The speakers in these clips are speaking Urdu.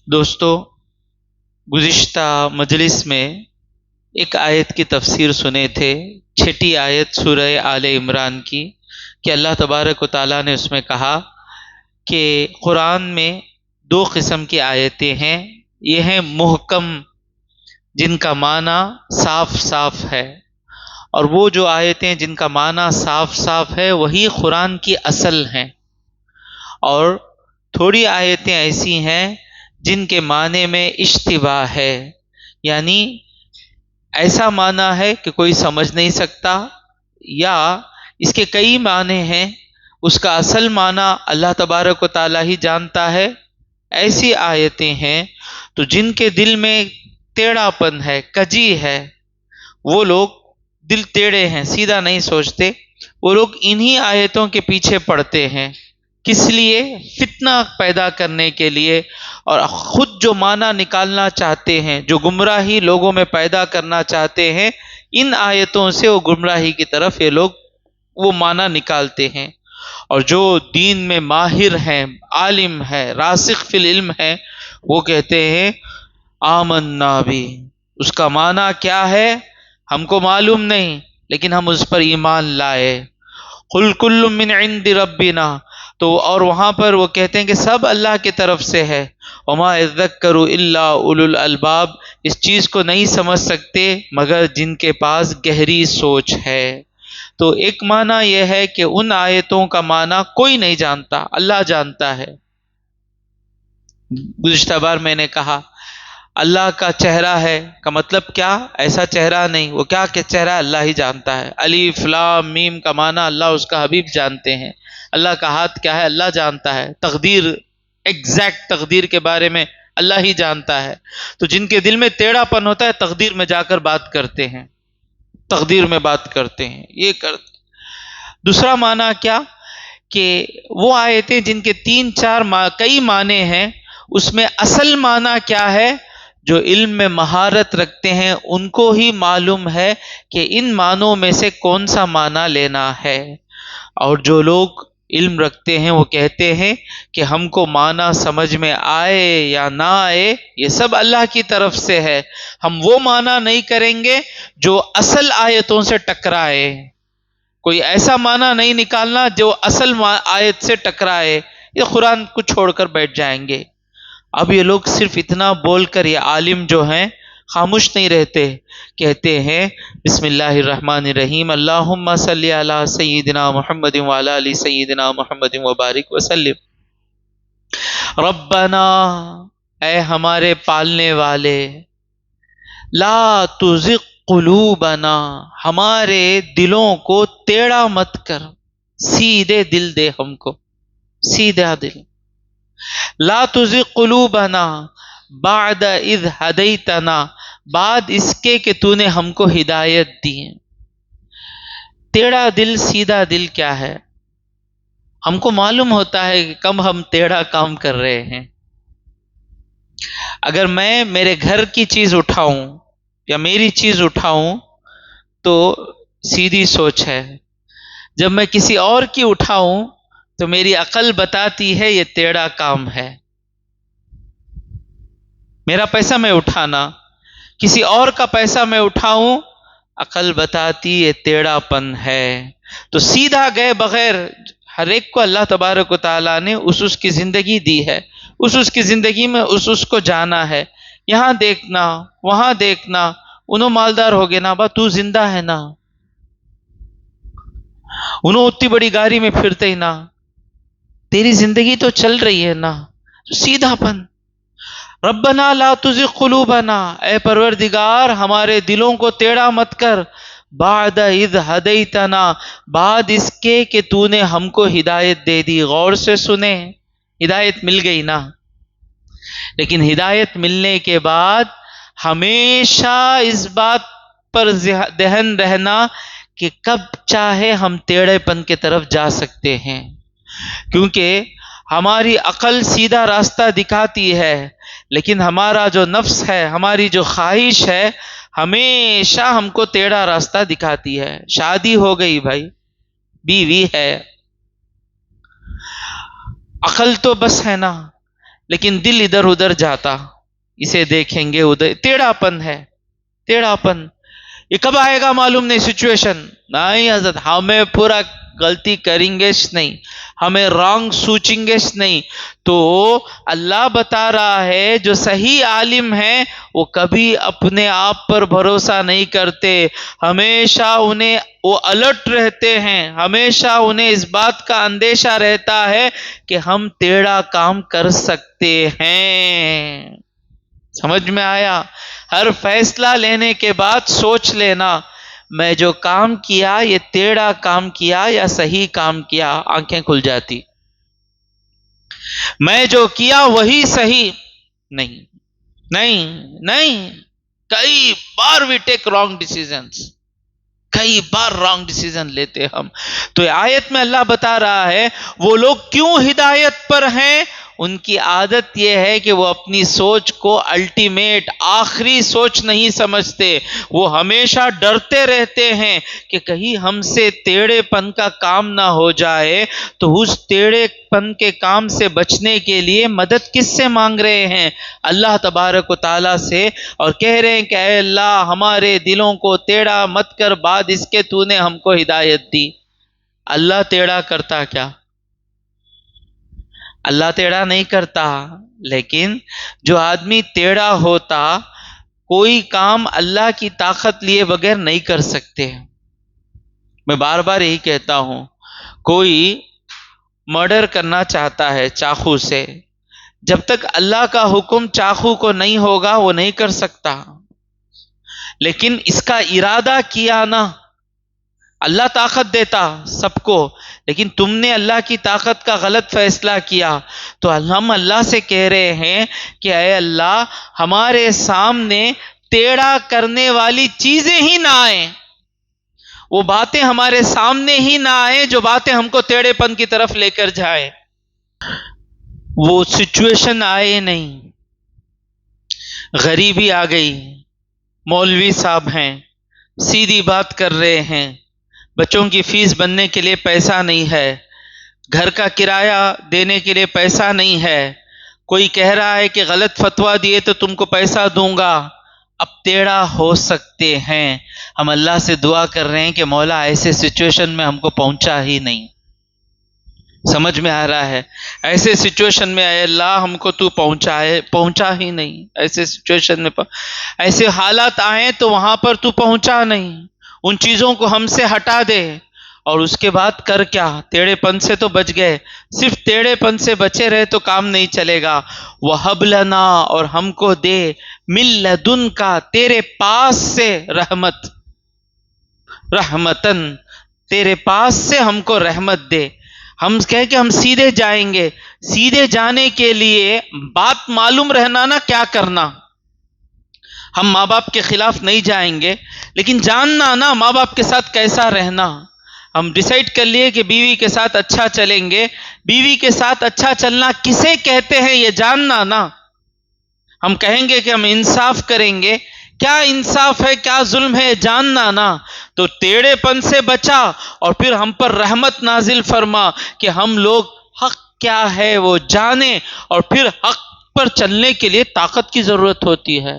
دوستو، گزشتہ مجلس میں ایک آیت کی تفسیر سنے تھے، چھٹی آیت سورہ آل عمران کی، کہ اللہ تبارک و تعالیٰ نے اس میں کہا کہ قرآن میں دو قسم کی آیتیں ہیں، یہ ہیں محکم جن کا معنی صاف صاف ہے، اور وہ جو آیتیں جن کا معنی صاف صاف ہے وہی قرآن کی اصل ہیں، اور تھوڑی آیتیں ایسی ہیں جن کے معنی میں اشتباہ ہے، یعنی ایسا معنی ہے کہ کوئی سمجھ نہیں سکتا، یا اس کے کئی معنی ہیں، اس کا اصل معنی اللہ تبارک و تعالیٰ ہی جانتا ہے۔ ایسی آیتیں ہیں تو جن کے دل میں ٹیڑھا پن ہے، کجی ہے، وہ لوگ دل ٹیڑھے ہیں، سیدھا نہیں سوچتے، وہ لوگ انہی آیتوں کے پیچھے پڑتے ہیں۔ کس لیے؟ فتنہ پیدا کرنے کے لیے، اور خود جو معنی نکالنا چاہتے ہیں، جو گمراہی لوگوں میں پیدا کرنا چاہتے ہیں، ان آیتوں سے وہ گمراہی کی طرف یہ لوگ وہ معنی نکالتے ہیں۔ اور جو دین میں ماہر ہیں، عالم ہے، راسخ فی العلم ہے، وہ کہتے ہیں آمنا بھی، اس کا معنی کیا ہے ہم کو معلوم نہیں، لیکن ہم اس پر ایمان لائے۔ قل کل من عند ربنا، تو اور وہاں پر وہ کہتے ہیں کہ سب اللہ کی طرف سے ہے۔ وما یذکر الا اولو الالباب، اس چیز کو نہیں سمجھ سکتے مگر جن کے پاس گہری سوچ ہے۔ تو ایک معنی یہ ہے کہ ان آیتوں کا معنی کوئی نہیں جانتا، اللہ جانتا ہے۔ گزشتہ بار میں نے کہا اللہ کا چہرہ ہے کا مطلب کیا؟ ایسا چہرہ نہیں، وہ کیا کہ چہرہ اللہ ہی جانتا ہے۔ الف لام میم کا معنی اللہ اس کا حبیب جانتے ہیں۔ اللہ کا ہاتھ کیا ہے اللہ جانتا ہے۔ تقدیر، ایگزیکٹ تقدیر کے بارے میں اللہ ہی جانتا ہے۔ تو جن کے دل میں ٹیڑھا پن ہوتا ہے تقدیر میں جا کر بات کرتے ہیں، تقدیر میں بات کرتے ہیں، یہ کرتے۔ دوسرا معنی کیا کہ وہ آیتیں جن کے تین چار کئی معنی ہیں، اس میں اصل معنی کیا ہے؟ جو علم میں مہارت رکھتے ہیں ان کو ہی معلوم ہے کہ ان معنوں میں سے کون سا معنی لینا ہے، اور جو لوگ علم رکھتے ہیں وہ کہتے ہیں کہ ہم کو معنی سمجھ میں آئے یا نہ آئے یہ سب اللہ کی طرف سے ہے، ہم وہ معنی نہیں کریں گے جو اصل آیتوں سے ٹکرائے، کوئی ایسا معنی نہیں نکالنا جو اصل آیت سے ٹکرائے، یہ قرآن کو چھوڑ کر بیٹھ جائیں گے۔ اب یہ لوگ صرف اتنا بول کر، یہ عالم جو ہیں خاموش نہیں رہتے، کہتے ہیں بسم اللہ الرحمن الرحیم، اللہم صلی علی سیدنا محمد وعلی علی سیدنا محمد وبارک وسلم۔ ربنا، اے ہمارے پالنے والے، لا تزغ قلوبنا، ہمارے دلوں کو ٹیڑھا مت کر، سیدھے دل دے ہم کو، سیدھا دل۔ لا تزغ قلوبنا بعد اذ ہدیتنا، بعد اس کے کہ تو نے ہم کو ہدایت دی۔ ٹیڑھا دل سیدھا دل کیا ہے؟ ہم کو معلوم ہوتا ہے کہ کم ہم ٹیڑھا کام کر رہے ہیں۔ اگر میں میرے گھر کی چیز اٹھاؤں یا میری چیز اٹھاؤں تو سیدھی سوچ ہے، جب میں کسی اور کی اٹھاؤں تو میری عقل بتاتی ہے یہ ٹیڑھا کام ہے۔ میرا پیسہ میں اٹھانا، کسی اور کا پیسہ میں اٹھاؤں، عقل بتاتی یہ ٹیڑھا پن ہے۔ تو سیدھا گئے بغیر، ہر ایک کو اللہ تبارک و تعالیٰ نے اس کی زندگی دی ہے، اس کی زندگی میں اس کو جانا ہے، یہاں دیکھنا وہاں دیکھنا، انہوں مالدار ہو گئے نا، با تو زندہ ہے نا، انہوں اتنی بڑی گاڑی میں پھرتے ہی نا، تیری زندگی تو چل رہی ہے نا۔ سیدھا پن۔ ربنا لا تزغ قلوبنا، اے پروردگار ہمارے دلوں کو ٹیڑھا مت کر، بعد اذ ہدیتنا، بعد اس کے کہ تو نے ہم کو ہدایت دے دی۔ غور سے سنیں، ہدایت مل گئی نا، لیکن ہدایت ملنے کے بعد ہمیشہ اس بات پر ذہن رہنا کہ کب چاہے ہم ٹیڑھے پن کی طرف جا سکتے ہیں، کیونکہ ہماری عقل سیدھا راستہ دکھاتی ہے، لیکن ہمارا جو نفس ہے، ہماری جو خواہش ہے، ہمیشہ ہم کو ٹیڑھا راستہ دکھاتی ہے۔ شادی ہو گئی بھائی، بیوی ہے، عقل تو بس ہے نا، لیکن دل ادھر ادھر جاتا، اسے دیکھیں گے ادھر، ٹیڑھا پن ہے، ٹیڑھا پن. یہ کب آئے گا معلوم نہیں سچویشن. نہیں حضرت، ہمیں پورا غلطی کریں گے نہیں، ہمیں رانگ سوچیں گے نہیں. تو اللہ بتا رہا ہے جو صحیح عالم ہے وہ کبھی اپنے آپ پر بھروسہ نہیں کرتے، ہمیشہ انہیں وہ الرٹ رہتے ہیں، ہمیشہ انہیں اس بات کا اندیشہ رہتا ہے کہ ہم ٹیڑھا کام کر سکتے ہیں. سمجھ میں آیا؟ ہر فیصلہ لینے کے بعد سوچ لینا میں جو کام کیا یہ ٹیڑھا کام کیا یا صحیح کام کیا، آنکھیں کھل جاتی. میں جو کیا وہی صحیح. نہیں نہیں نہیں، کئی بار وی ٹیک رانگ ڈیسیزنس، کئی بار رانگ ڈیسیزن لیتے ہم. تو آیت میں اللہ بتا رہا ہے وہ لوگ کیوں ہدایت پر ہیں، ان کی عادت یہ ہے کہ وہ اپنی سوچ کو الٹیمیٹ آخری سوچ نہیں سمجھتے. وہ ہمیشہ ڈرتے رہتے ہیں کہ کہیں ہم سے ٹیڑھے پن کا کام نہ ہو جائے. تو اس ٹیڑھے پن کے کام سے بچنے کے لیے مدد کس سے مانگ رہے ہیں؟ اللہ تبارک و تعالیٰ سے، اور کہہ رہے ہیں کہ اے اللہ ہمارے دلوں کو ٹیڑھا مت کر بعد اس کے تو نے ہم کو ہدایت دی. اللہ ٹیڑھا کرتا کیا؟ اللہ ٹیڑھا نہیں کرتا، لیکن جو آدمی ٹیڑھا ہوتا کوئی کام اللہ کی طاقت لیے بغیر نہیں کر سکتے. میں بار بار یہی کہتا ہوں، کوئی مرڈر کرنا چاہتا ہے چاقو سے، جب تک اللہ کا حکم چاقو کو نہیں ہوگا وہ نہیں کر سکتا. لیکن اس کا ارادہ کیا نا، اللہ طاقت دیتا سب کو، لیکن تم نے اللہ کی طاقت کا غلط فیصلہ کیا. تو ہم اللہ سے کہہ رہے ہیں کہ اے اللہ ہمارے سامنے ٹیڑھا کرنے والی چیزیں ہی نہ آئیں، وہ باتیں ہمارے سامنے ہی نہ آئیں جو باتیں ہم کو ٹیڑھے پن کی طرف لے کر جائیں. وہ سچویشن آئے نہیں. غریبی آ گئی، مولوی صاحب ہیں سیدھی بات کر رہے ہیں، بچوں کی فیس بننے کے لیے پیسہ نہیں ہے، گھر کا کرایہ دینے کے لیے پیسہ نہیں ہے، کوئی کہہ رہا ہے کہ غلط فتویٰ دیے تو تم کو پیسہ دوں گا. اب ٹیڑھا ہو سکتے ہیں. ہم اللہ سے دعا کر رہے ہیں کہ مولا ایسے سچویشن میں ہم کو پہنچا ہی نہیں. سمجھ میں آ رہا ہے؟ ایسے سچویشن میں اے اللہ ہم کو تو پہنچا ہی نہیں. ایسے سچویشن میں ایسے حالات آئیں تو وہاں پر تو پہنچا نہیں، ان چیزوں کو ہم سے ہٹا دے. اور اس کے بعد کر کیا؟ ٹیڑھے پن سے تو بچ گئے، صرف ٹیڑھے پن سے بچے رہے تو کام نہیں چلے گا. وَهَبْ لَنَا، اور ہم کو دے، مِن لَدُنْکَ، تیرے پاس سے رحمت، رحمتن، تیرے پاس سے ہم کو رحمت دے. ہم کہے کہ ہم سیدھے جائیں گے، سیدھے جانے کے لیے بات معلوم رہنا نا کیا کرنا. ہم ماں باپ کے خلاف نہیں جائیں گے، لیکن جاننا نا ماں باپ کے ساتھ کیسا رہنا. ہم ڈیسائیڈ کر لیے کہ بیوی کے ساتھ اچھا چلیں گے، بیوی کے ساتھ اچھا چلنا کسے کہتے ہیں یہ جاننا نا. ہم کہیں گے کہ ہم انصاف کریں گے، کیا انصاف ہے کیا ظلم ہے جاننا نا. تو ٹیڑھے پن سے بچا اور پھر ہم پر رحمت نازل فرما کہ ہم لوگ حق کیا ہے وہ جانیں، اور پھر حق پر چلنے کے لیے طاقت کی ضرورت ہوتی ہے،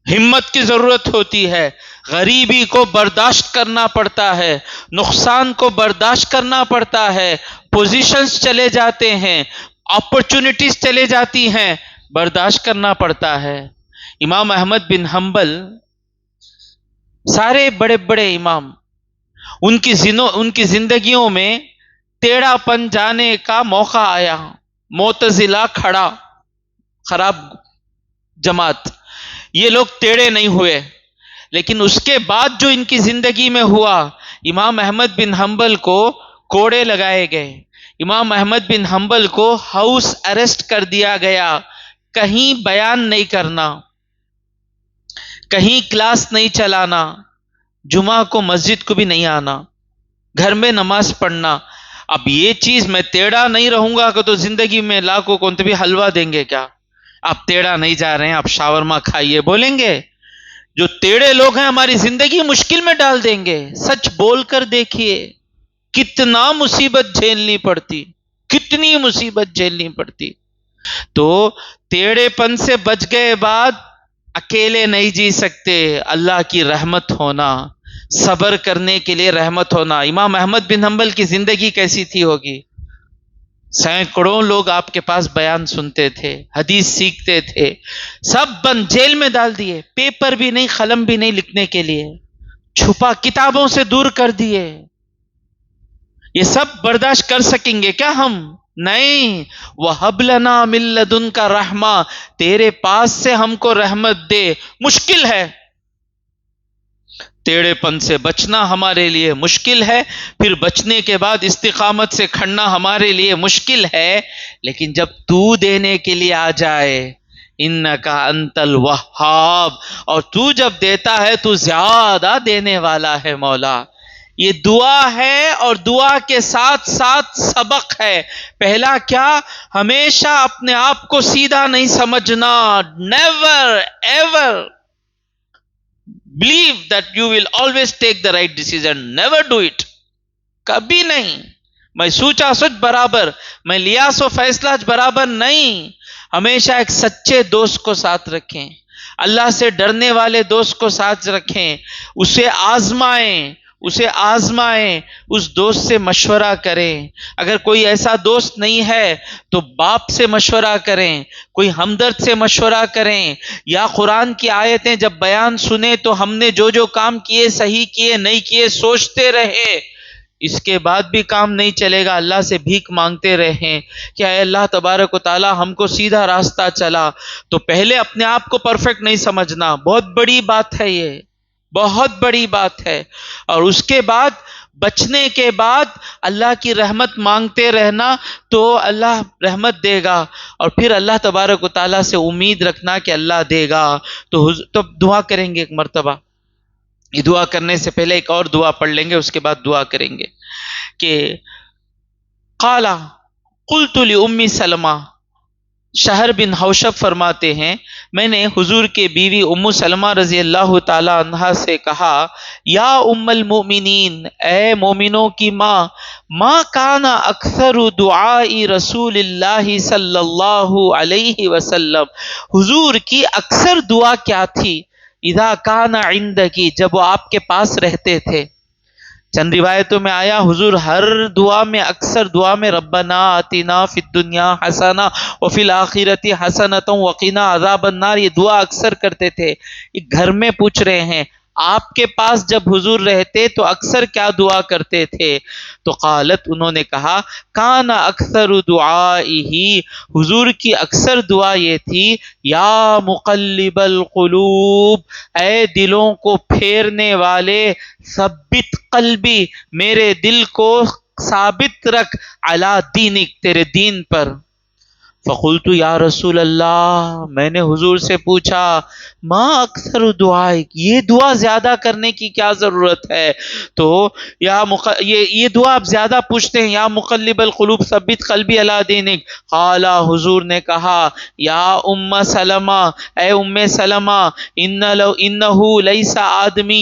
ہمت کی ضرورت ہوتی ہے. غریبی کو برداشت کرنا پڑتا ہے، نقصان کو برداشت کرنا پڑتا ہے، پوزیشنز چلے جاتے ہیں، اپرچونٹیز چلے جاتی ہیں، برداشت کرنا پڑتا ہے. امام احمد بن حنبل، سارے بڑے بڑے امام، ان کی زندگیوں میں ٹیڑھا پن جانے کا موقع آیا. معتزلہ کھڑا، خراب جماعت، یہ لوگ ٹیڑھے نہیں ہوئے، لیکن اس کے بعد جو ان کی زندگی میں ہوا، امام احمد بن حنبل کو کوڑے لگائے گئے، امام احمد بن حنبل کو ہاؤس اریسٹ کر دیا گیا. کہیں بیان نہیں کرنا، کہیں کلاس نہیں چلانا، جمعہ کو مسجد کو بھی نہیں آنا، گھر میں نماز پڑھنا. اب یہ چیز میں ٹیڑھا نہیں رہوں گا کہ تو زندگی میں لاکھوں کون بھی حلوہ دیں گے کیا؟ آپ ٹیڑھا نہیں جا رہے ہیں، آپ شاورما کھائیے بولیں گے؟ جو ٹیڑھے لوگ ہیں ہماری زندگی مشکل میں ڈال دیں گے. سچ بول کر دیکھیے کتنا مصیبت جھیلنی پڑتی، کتنی مصیبت جھیلنی پڑتی. تو ٹیڑے پن سے بچ گئے بعد اکیلے نہیں جی سکتے، اللہ کی رحمت ہونا، صبر کرنے کے لیے رحمت ہونا۔ امام احمد بن حنبل کی زندگی کیسی تھی ہوگی؟ سینکڑوں لوگ آپ کے پاس بیان سنتے تھے، حدیث سیکھتے تھے، سب بند، جیل میں ڈال دیے، پیپر بھی نہیں، قلم بھی نہیں لکھنے کے لیے، چھپا، کتابوں سے دور کر دیے۔ یہ سب برداشت کر سکیں گے کیا ہم؟ نہیں۔ وَهَبْ لَنَا مِن لَّدُنْكَ رَحْمَةً، تیرے پاس سے ہم کو رحمت دے۔ مشکل ہے، ٹیڑے پن سے بچنا ہمارے لیے مشکل ہے، پھر بچنے کے بعد استقامت سے کھڑنا ہمارے لیے مشکل ہے، لیکن جب تو دینے کے لیے آ جائے، انکا انت الوہاب، اور تو جب دیتا ہے تو زیادہ دینے والا ہے مولا۔ یہ دعا ہے، اور دعا کے ساتھ ساتھ سبق ہے۔ پہلا کیا؟ ہمیشہ اپنے آپ کو سیدھا نہیں سمجھنا۔ Never ever believe that you will always take the right decision. Never do it. کبھی نہیں۔ میں سوچا سوچ برابر، میں لیا سو فیصلہ برابر نہیں۔ ہمیشہ ایک سچے دوست کو ساتھ رکھیں، اللہ سے ڈرنے والے دوست کو ساتھ رکھیں، اسے آزمائیں، اسے آزمائیں، اس دوست سے مشورہ کریں۔ اگر کوئی ایسا دوست نہیں ہے تو باپ سے مشورہ کریں، کوئی ہمدرد سے مشورہ کریں، یا قرآن کی آیتیں جب بیان سنیں تو ہم نے جو جو کام کیے، صحیح کیے نہیں کیے، سوچتے رہے۔ اس کے بعد بھی کام نہیں چلے گا، اللہ سے بھیک مانگتے رہیں کہ اے اللہ تبارک و تعالی ہم کو سیدھا راستہ چلا۔ تو پہلے اپنے آپ کو پرفیکٹ نہیں سمجھنا، بہت بڑی بات ہے، یہ بہت بڑی بات ہے۔ اور اس کے بعد بچنے کے بعد اللہ کی رحمت مانگتے رہنا، تو اللہ رحمت دے گا، اور پھر اللہ تبارک و تعالیٰ سے امید رکھنا کہ اللہ دے گا۔ تو دعا کریں گے ایک مرتبہ، یہ دعا کرنے سے پہلے ایک اور دعا پڑھ لیں گے، اس کے بعد دعا کریں گے کہ قال قلت لأم سلمہ، شہر بن حوشب فرماتے ہیں میں نے حضور کے بیوی ام سلمہ رضی اللہ تعالی عنہا سے کہا، یا ام المؤمنین، اے مومنوں کی ماں، ما کان اکثر دعائی رسول اللہ صلی اللہ علیہ وسلم، حضور کی اکثر دعا کیا تھی؟ اذا کان عندکی، جب وہ آپ کے پاس رہتے تھے۔ چند روایتوں میں آیا حضور ہر دعا میں، اکثر دعا میں ربنا آتنا فی الدنیا حسنہ وفی الآخرۃ حسنۃ وقنا عذاب النار، یہ دعا اکثر کرتے تھے۔ گھر میں پوچھ رہے ہیں آپ کے پاس جب حضور رہتے تو اکثر کیا دعا کرتے تھے؟ تو قالت، انہوں نے کہا، کان اکثر دعائہ، حضور کی اکثر دعا یہ تھی، یا مقلب القلوب، اے دلوں کو پھیرنے والے، ثبت قلبی، میرے دل کو ثابت رکھ، علی دینک، تیرے دین پر۔ فقلت یا رسول اللہ، میں نے حضور سے پوچھا، ما اکثر دعائک، یہ دعا زیادہ کرنے کی کیا ضرورت ہے؟ تو یہ دعا آپ زیادہ پوچھتے ہیں، یا مقلب القلوب ثبت قلبی علی دینک۔ قال، حضور نے کہا، یا ام سلمہ، اے ام سلمہ، انہ لیس آدمی،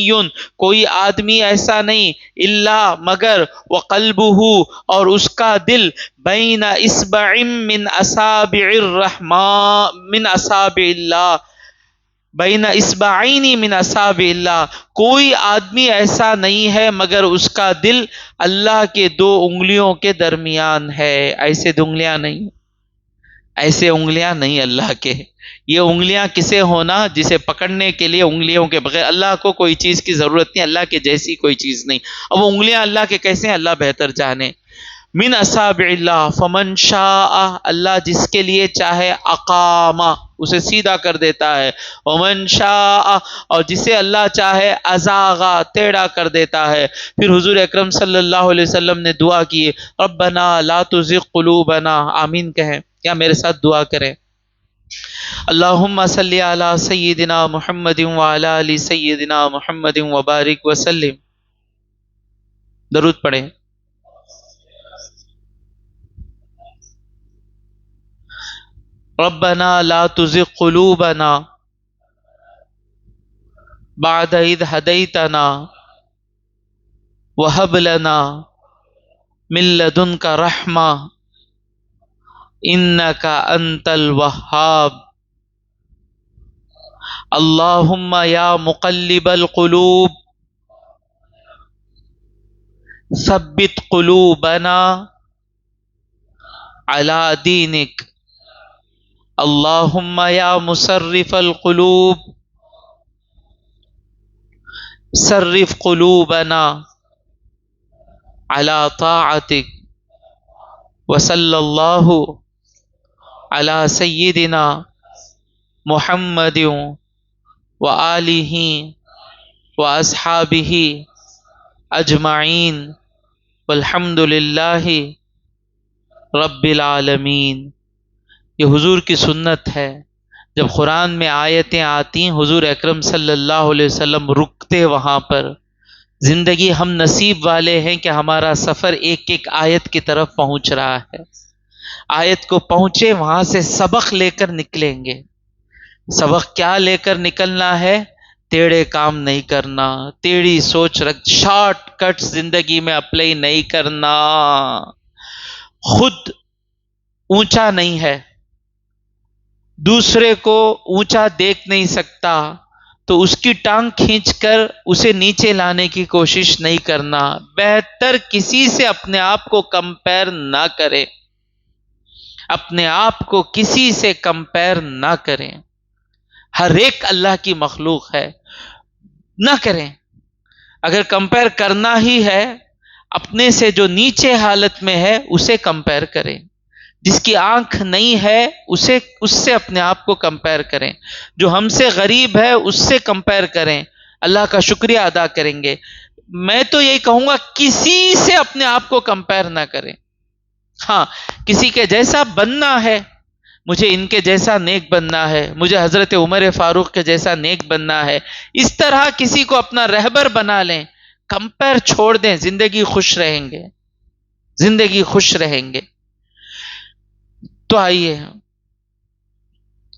کوئی آدمی ایسا نہیں، الا مگر، وقلبہ، اور اس کا دل، بین اصبع من اصابع الرحمن، من اصابع اللہ، بین اصبعین من اصابع اللہ، کوئی آدمی ایسا نہیں ہے مگر اس کا دل اللہ کے دو انگلیوں کے درمیان ہے۔ ایسے انگلیاں نہیں، ایسے انگلیاں نہیں اللہ کے۔ یہ انگلیاں کسے ہونا؟ جسے پکڑنے کے لیے انگلیوں کے بغیر، اللہ کو کوئی چیز کی ضرورت نہیں، اللہ کے جیسی کوئی چیز نہیں۔ اب وہ انگلیاں اللہ کے کیسے ہیں اللہ بہتر جانے۔ من اصابع اللہ، فمن شاء، اللہ جس کے لیے چاہے، اقام، اسے سیدھا کر دیتا ہے، ومن شاء، اور جسے اللہ چاہے، ازاغ، ٹیڑھا کر دیتا ہے۔ پھر حضور اکرم صلی اللہ علیہ وسلم نے دعا کی، ربنا لا تزغ قلوبنا، آمین کہیں، کیا میرے ساتھ دعا کریں؟ اللہم صلی علی سیدنا محمد وعلی آل سیدنا محمد وبارک وسلم۔ درود پڑھیں۔ ربنا لا تزغ قلوبنا بعد اذ ہدیتنا وہب لنا من لدنک رحمہ انک انت الوہاب اللہم یا مقلب القلوب ثبت قلوبنا علی دینک اللہم یا مصرف القلوب صرف قلوبنا علی طاعتک وصلی اللہ علی سیدنا محمد وآلہ واصحابہ اجمعین والحمد للہ رب العالمین۔ یہ حضور کی سنت ہے، جب قرآن میں آیتیں آتی ہیں حضور اکرم صلی اللہ علیہ وسلم رکتے وہاں پر۔ زندگی ہم نصیب والے ہیں کہ ہمارا سفر ایک ایک آیت کی طرف پہنچ رہا ہے۔ آیت کو پہنچے، وہاں سے سبق لے کر نکلیں گے۔ سبق کیا لے کر نکلنا ہے؟ ٹیڑھے کام نہیں کرنا، ٹیڑھی سوچ رکھ، شارٹ کٹ زندگی میں اپلائی نہیں کرنا۔ خود اونچا نہیں ہے، دوسرے کو اونچا دیکھ نہیں سکتا تو اس کی ٹانگ کھینچ کر اسے نیچے لانے کی کوشش نہیں کرنا۔ بہتر کسی سے اپنے آپ کو کمپیر نہ کریں، اپنے آپ کو کسی سے کمپیر نہ کریں۔ ہر ایک اللہ کی مخلوق ہے، نہ کریں۔ اگر کمپیر کرنا ہی ہے، اپنے سے جو نیچے حالت میں ہے اسے کمپیر کریں۔ جس کی آنکھ نہیں ہے اس سے اپنے آپ کو کمپیر کریں۔ جو ہم سے غریب ہے اس سے کمپیر کریں، اللہ کا شکریہ ادا کریں گے۔ میں تو یہی کہوں گا کسی سے اپنے آپ کو کمپیر نہ کریں۔ ہاں، کسی کے جیسا بننا ہے، مجھے ان کے جیسا نیک بننا ہے، مجھے حضرت عمر فاروق کے جیسا نیک بننا ہے، اس طرح کسی کو اپنا رہبر بنا لیں۔ کمپیر چھوڑ دیں، زندگی خوش رہیں گے، زندگی خوش رہیں گے۔ تو آئیے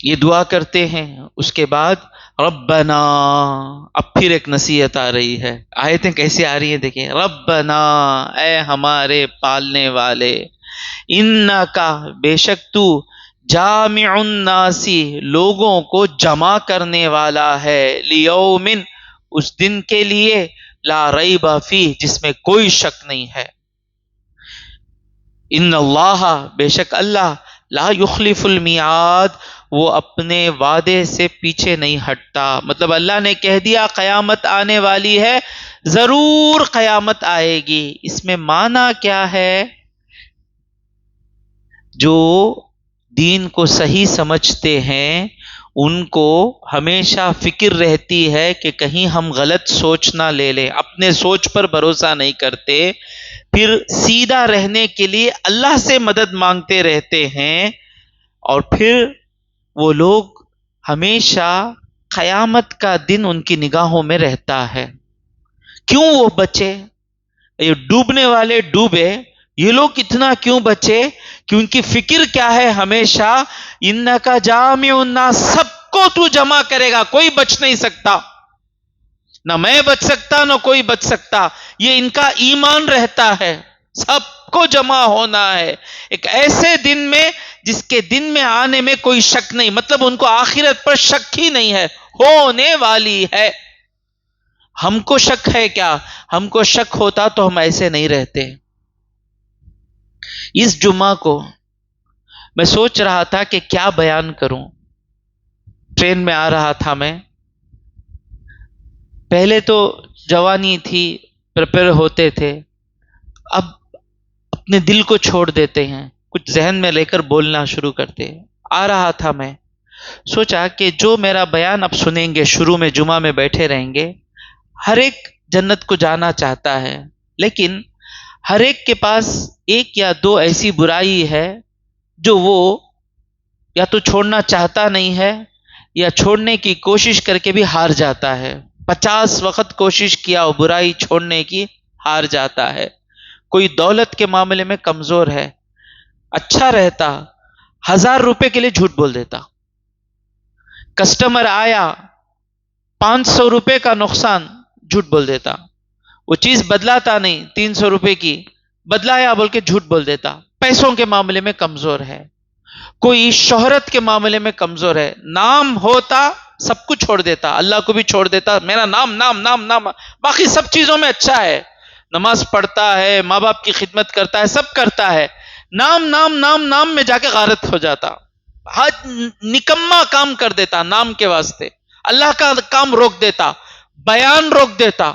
یہ دعا کرتے ہیں، اس کے بعد ربنا، اب پھر ایک نصیحت آ رہی ہے۔ آیتیں کیسے آ رہی ہیں دیکھیں، ربنا، اے ہمارے پالنے والے، انکا، بے شک تو، جامع الناس، لوگوں کو جمع کرنے والا ہے، لیوم، اس دن کے لیے، لا ریب فیہ، جس میں کوئی شک نہیں ہے۔ ان اللہ، بے شک اللہ، لا یخلف المیعاد، وہ اپنے وعدے سے پیچھے نہیں ہٹتا۔ مطلب اللہ نے کہہ دیا قیامت آنے والی ہے، ضرور قیامت آئے گی۔ اس میں معنی کیا ہے؟ جو دین کو صحیح سمجھتے ہیں ان کو ہمیشہ فکر رہتی ہے کہ کہیں ہم غلط سوچ نہ لے لیں، اپنے سوچ پر بھروسہ نہیں کرتے، پھر سیدھا رہنے کے لیے اللہ سے مدد مانگتے رہتے ہیں، اور پھر وہ لوگ ہمیشہ قیامت کا دن ان کی نگاہوں میں رہتا ہے۔ کیوں وہ بچے؟ یہ ڈوبنے والے ڈوبے، یہ لوگ اتنا کیوں بچے؟ کیونکہ فکر کیا ہے ہمیشہ، انکا جامع الناس، سب کو تو جمع کرے گا، کوئی بچ نہیں سکتا، نہ میں بچ سکتا نہ کوئی بچ سکتا۔ یہ ان کا ایمان رہتا ہے، سب کو جمع ہونا ہے ایک ایسے دن میں جس کے دن میں آنے میں کوئی شک نہیں، مطلب ان کو آخرت پر شک ہی نہیں ہے، ہونے والی ہے۔ ہم کو شک ہے کیا؟ ہم کو شک ہوتا تو ہم ایسے نہیں رہتے۔ اس جمعہ کو میں سوچ رہا تھا کہ کیا بیان کروں، ٹرین میں آ رہا تھا میں، پہلے تو جوانی تھی، پریپیئر ہوتے تھے، اب اپنے دل کو چھوڑ دیتے ہیں، کچھ ذہن میں لے کر بولنا شروع کرتے ہیں۔ آ رہا تھا میں، سوچا کہ جو میرا بیان اب سنیں گے، شروع میں جمعہ میں بیٹھے رہیں گے، ہر ایک جنت کو جانا چاہتا ہے، لیکن ہر ایک کے پاس ایک یا دو ایسی برائی ہے جو وہ یا تو چھوڑنا چاہتا نہیں ہے یا چھوڑنے کی کوشش کر کے بھی ہار جاتا ہے۔ 50 وقت کوشش کیا وہ برائی چھوڑنے کی، ہار جاتا ہے۔ کوئی دولت کے معاملے میں کمزور ہے، اچھا رہتا، 1000 روپے کے لیے جھوٹ بول دیتا، کسٹمر آیا 500 روپے کا نقصان، جھوٹ بول دیتا، وہ چیز بدلاتا نہیں، 300 روپے کی بدلایا بول کے جھوٹ بول دیتا، پیسوں کے معاملے میں کمزور ہے۔ کوئی شہرت کے معاملے میں کمزور ہے، نام ہوتا سب کچھ چھوڑ دیتا، اللہ کو بھی چھوڑ دیتا، میرا نام نام نام نام، باقی سب چیزوں میں اچھا ہے، نماز پڑھتا ہے، ماں باپ کی خدمت کرتا ہے، سب کرتا ہے، نام نام نام نام میں جا کے غارت ہو جاتا، حج نکما کام کر دیتا نام کے واسطے، اللہ کا کام روک دیتا، بیان روک دیتا،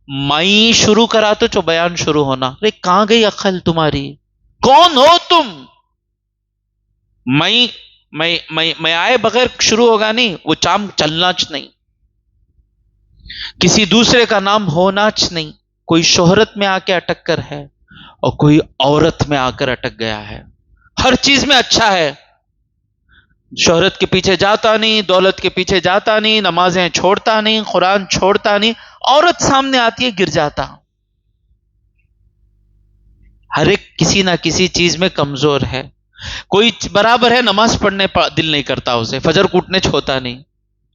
میں شروع کرا تو جو بیان شروع ہونا، ارے کہاں گئی عقل تمہاری؟ کون ہو تم؟ میں آئے بغیر شروع ہوگا نہیں، وہ چام چلنا چ نہیں، کسی دوسرے کا نام ہونا چ نہیں، کوئی شہرت میں آ کے اٹک کر ہے اور کوئی عورت میں آ کر اٹک گیا ہے، ہر چیز میں اچھا ہے، شہرت کے پیچھے جاتا نہیں، دولت کے پیچھے جاتا نہیں، نمازیں چھوڑتا نہیں، قرآن چھوڑتا نہیں، عورت سامنے آتی ہے گر جاتا، ہر ایک کسی نہ کسی چیز میں کمزور ہے، کوئی برابر ہے نماز پڑھنے دل نہیں کرتا، اسے فجر کوٹنے چھوتا نہیں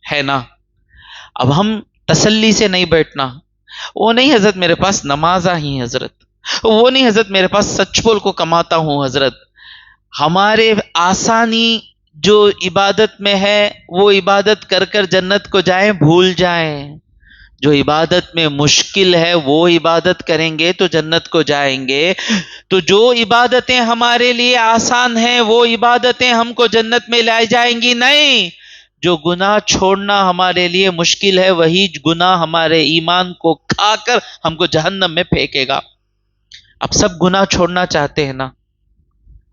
ہے نا، اب ہم تسلی سے نہیں بیٹھنا، وہ نہیں حضرت میرے پاس نماز ہی حضرت، وہ نہیں حضرت میرے پاس سچ بول کو کماتا ہوں حضرت، ہمارے آسانی جو عبادت میں ہے وہ عبادت کر کر جنت کو جائیں بھول جائیں، جو عبادت میں مشکل ہے وہ عبادت کریں گے تو جنت کو جائیں گے، تو جو عبادتیں ہمارے لیے آسان ہیں وہ عبادتیں ہم کو جنت میں لائے جائیں گی نہیں، جو گناہ چھوڑنا ہمارے لیے مشکل ہے وہی گناہ ہمارے ایمان کو کھا کر ہم کو جہنم میں پھینکے گا۔ اب سب گناہ چھوڑنا چاہتے ہیں نا،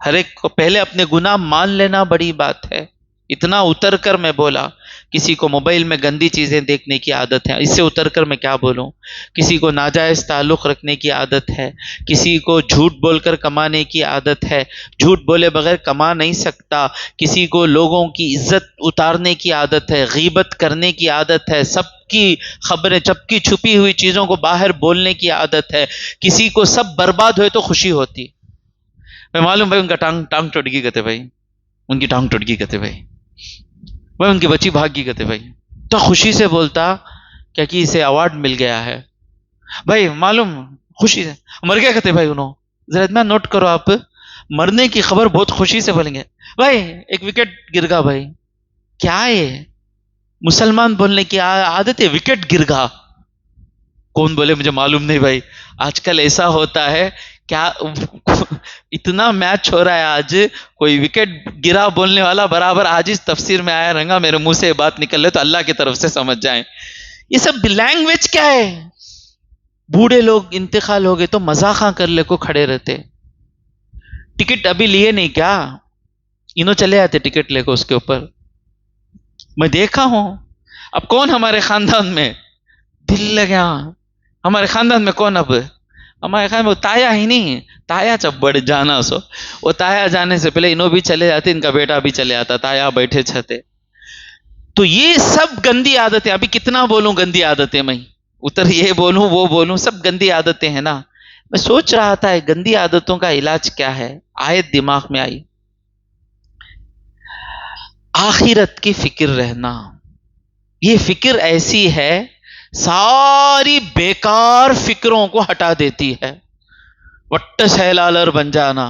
ہر ایک کو پہلے اپنے گناہ مان لینا بڑی بات ہے، اتنا اتر کر میں بولا، کسی کو موبائل میں گندی چیزیں دیکھنے کی عادت ہے، اس سے اتر کر میں کیا بولوں، کسی کو ناجائز تعلق رکھنے کی عادت ہے، کسی کو جھوٹ بول کر کمانے کی عادت ہے، جھوٹ بولے بغیر کما نہیں سکتا، کسی کو لوگوں کی عزت اتارنے کی عادت ہے، غیبت کرنے کی عادت ہے، سب کی خبریں چپکی چھپی ہوئی چیزوں کو باہر بولنے کی عادت ہے، کسی کو سب برباد ہوئے تو خوشی ہوتی، میں معلوم بھائی ان کا ٹانگ ٹوٹ گئی کہتے بھائی، ان کی ٹانگ ٹوٹ گئی کہتے بھائی، وہ ان کی بچی بھاگ گئی کہتے بھائی، تو خوشی سے بولتا کیا کہ اسے ایوارڈ مل گیا ہے، بھائی معلوم خوشی سے مر گیا کہتے بھائی، انہوں ذرا اتنا نوٹ کرو، آپ مرنے کی خبر بہت خوشی سے بولیں گے، بھائی ایک وکٹ گر گا، بھائی کیا ہے مسلمان بولنے کی عادت ہے، وکٹ گر گا، کون بولے مجھے معلوم نہیں بھائی، آج کل ایسا ہوتا ہے کیا، اتنا میچ ہو رہا ہے آج، کوئی وکٹ گرا بولنے والا برابر آج اس تفسیر میں آیا رنگا میرے منہ سے بات نکل لے تو اللہ کی طرف سے سمجھ جائیں، یہ سب لینگویج کیا ہے، بوڑھے لوگ انتقال ہو گئے تو مذاقاں کر لے کو کھڑے رہتے، ٹکٹ ابھی لیے نہیں کیا، انہوں چلے آتے ٹکٹ لے کو اس کے اوپر، میں دیکھا ہوں، اب کون ہمارے خاندان میں دل لگا، ہمارے خاندان میں کون، اب ہمارے خاندان میں وہ تایا ہی نہیں، تایا جب بڑھ جانا سو، وہ تایا جانے سے پہلے انہوں بھی چلے جاتے، ان کا بیٹا بھی چلے آتا، تایا بیٹھے چھتے، تو یہ سب گندی عادتیں، ابھی کتنا بولوں گندی عادتیں، میں اتر یہ بولوں وہ بولوں، سب گندی عادتیں ہیں نا، میں سوچ رہا تھا گندی عادتوں کا علاج کیا ہے، آیت دماغ میں آئی، آخرت کی فکر رہنا، یہ فکر ایسی ہے ساری بیکار فکروں کو ہٹا دیتی ہے، وٹ سیلالر بن جانا،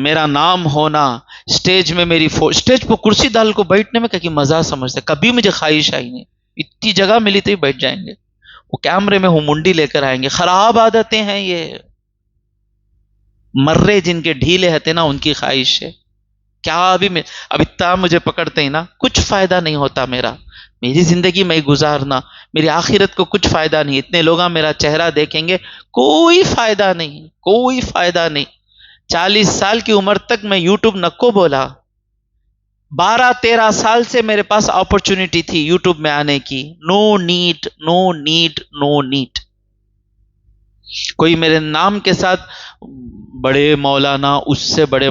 میرا نام ہونا، سٹیج میں میری سٹیج پہ کرسی ڈال کو بیٹھنے میں کہ مزہ سمجھتے، کبھی مجھے خواہش آئی نہیں، اتنی جگہ ملی تو ہی بیٹھ جائیں گے، وہ کیمرے میں ہوں منڈی لے کر آئیں گے، خراب عادتیں ہیں یہ، مرے جن کے ڈھیلے ہتے نا ان کی خواہش ہے، کیا ابھی میں اب اتنا مجھے پکڑتے ہی نا، کچھ فائدہ نہیں ہوتا میرا، میری زندگی میں گزارنا، میری آخرت کو کچھ فائدہ نہیں، اتنے لوگ میرا چہرہ دیکھیں گے، کوئی فائدہ نہیں، کوئی فائدہ نہیں، 40 سال کی عمر تک میں یوٹیوب نکو بولا، 12-13 سال سے میرے پاس اپرچونٹی تھی یوٹیوب میں آنے کی، نو نیٹ نو نیٹ نو نیٹ، کوئی میرے نام کے ساتھ بڑے مولانا، اس سے بڑے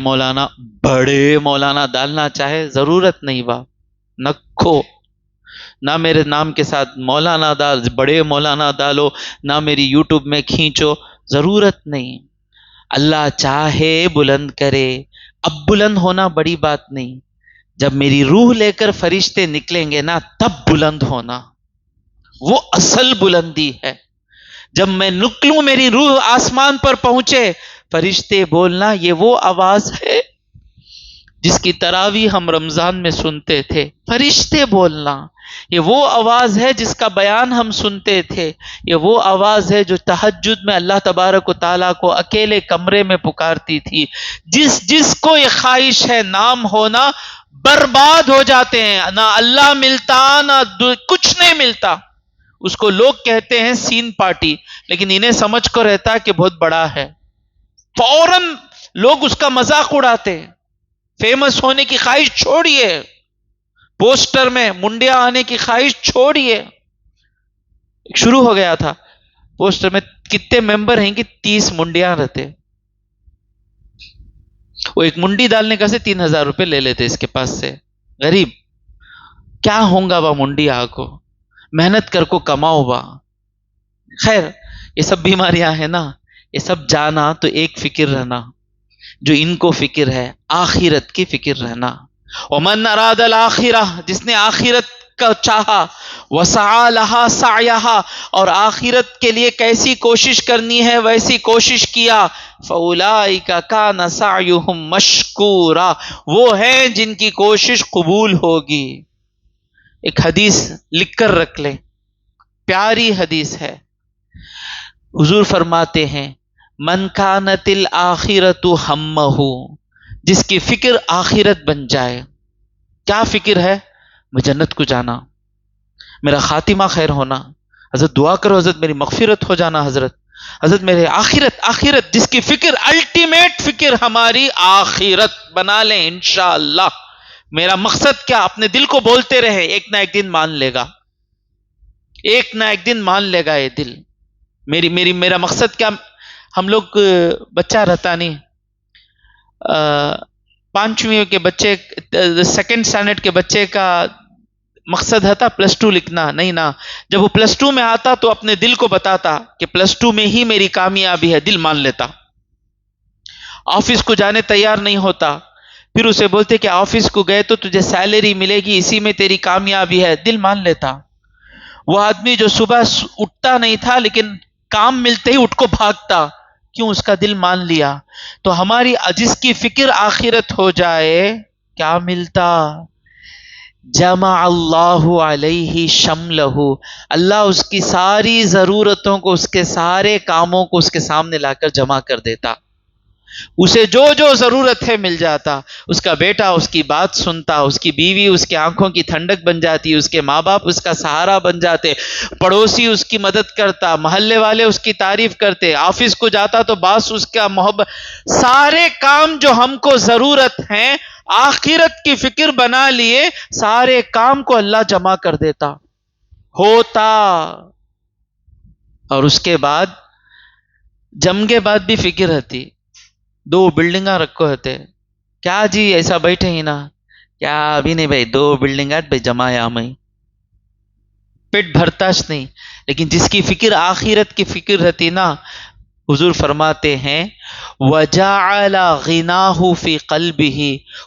مولانا ڈالنا چاہے، ضرورت نہیں با، نکھو، نہ میرے نام کے ساتھ مولانا ڈال، بڑے مولانا ڈالو، نہ میری یوٹیوب میں کھینچو، ضرورت نہیں، اللہ چاہے بلند کرے، اب بلند ہونا بڑی بات نہیں، جب میری روح لے کر فرشتے نکلیں گے نا تب بلند ہونا، وہ اصل بلندی ہے، جب میں نکلوں میری روح آسمان پر پہنچے، فرشتے بولنا یہ وہ آواز ہے جس کی تراویح ہم رمضان میں سنتے تھے، فرشتے بولنا، یہ وہ آواز ہے جس کا بیان ہم سنتے تھے، یہ وہ آواز ہے جو تہجد میں اللہ تبارک و تعالیٰ کو اکیلے کمرے میں پکارتی تھی۔ جس جس کو یہ خواہش ہے نام ہونا، برباد ہو جاتے ہیں، نہ اللہ ملتا نہ کچھ نہیں ملتا۔ اس کو لوگ کہتے ہیں سین پارٹی، لیکن انہیں سمجھ کو رہتا کہ بہت بڑا ہے، فوراً لوگ اس کا مذاق اڑاتے ہیں۔ فیمس ہونے کی خواہش چھوڑیے، پوسٹر میں منڈیا آنے کی خواہش چھوڑیے۔ شروع ہو گیا تھا پوسٹر میں، کتنے ممبر ہیں کہ 30 منڈیاں رہتے، وہ ایک منڈی ڈالنے کا سے 3000 روپے لے لیتے اس کے پاس سے۔ غریب کیا ہوں گا وہ منڈیا کو، محنت کر کو کماؤ با۔ خیر یہ سب بیماریاں ہیں نا، یہ سب جانا تو ایک فکر رہنا جو ان کو فکر ہے، آخرت کی فکر رہنا۔ ومن اراد الآخرہ، جس نے آخرت کا چاہا، وسعى لها سعيها، اور آخرت کے لیے کیسی کوشش کرنی ہے ویسی کوشش کیا، فأولئك كان سعيهم مشکورا، وہ ہیں جن کی کوشش قبول ہوگی۔ ایک حدیث لکھ کر رکھ لیں، پیاری حدیث ہے۔ حضور فرماتے ہیں من کانت الآخرۃ ہمہ، جس کی فکر آخرت بن جائے۔ کیا فکر ہے؟ میں جنت کو جانا، میرا خاتمہ خیر ہونا، حضرت دعا کرو حضرت میری مغفرت ہو جانا، حضرت میرے آخرت، آخرت جس کی فکر الٹیمیٹ فکر ہماری آخرت بنا لیں انشاءاللہ۔ میرا مقصد کیا؟ اپنے دل کو بولتے رہے، ایک نہ ایک دن مان لے گا، ایک نہ ایک دن مان لے گا یہ دل۔ میرا مقصد کیا؟ ہم لوگ بچہ رہتا نہیں، 5ویں کے بچے، 2nd اسٹینڈرڈ کے بچے کا مقصد تھا +2 لکھنا، نہیں نا، جب وہ +2 میں آتا تو اپنے دل کو بتاتا کہ +2 میں ہی میری کامیابی ہے، دل مان لیتا۔ آفس کو جانے تیار نہیں ہوتا، پھر اسے بولتے کہ آفس کو گئے تو تجھے سیلری ملے گی، اسی میں تیری کامیابی ہے، دل مان لیتا۔ وہ آدمی جو صبح اٹھتا نہیں تھا لیکن کام ملتے ہی اٹھ کو بھاگتا، کیوں؟ اس کا دل مان لیا۔ تو ہماری جس کی فکر آخرت ہو جائے، کیا ملتا؟ جمع اللہ علیہ شملہ، اللہ اس کی ساری ضرورتوں کو، اس کے سارے کاموں کو اس کے سامنے لا کر جمع کر دیتا، اسے جو جو ضرورت ہے مل جاتا۔ اس کا بیٹا اس کی بات سنتا، اس کی بیوی اس کی آنکھوں کی ٹھنڈک بن جاتی، اس کے ماں باپ اس کا سہارا بن جاتے، پڑوسی اس کی مدد کرتا، محلے والے اس کی تعریف کرتے، آفس کو جاتا تو باس اس کا محبت، سارے کام جو ہم کو ضرورت ہیں آخرت کی فکر بنا لیے، سارے کام کو اللہ جمع کر دیتا ہوتا۔ اور اس کے بعد جم کے بعد بھی فکر رہتی، 2 بلڈنگاں رکھو ہوتے، کیا جی ایسا بیٹھے ہی نا، کیا ابھی نہیں بھائی 2 بلڈنگات بھائی جمایا میں، پیٹ بھرتاش نہیں۔ لیکن جس کی فکر آخرت کی فکر رہتی نا، حضور فرماتے ہیں وَجَعَلَ غِنَاهُ فِي قَلْبِهِ،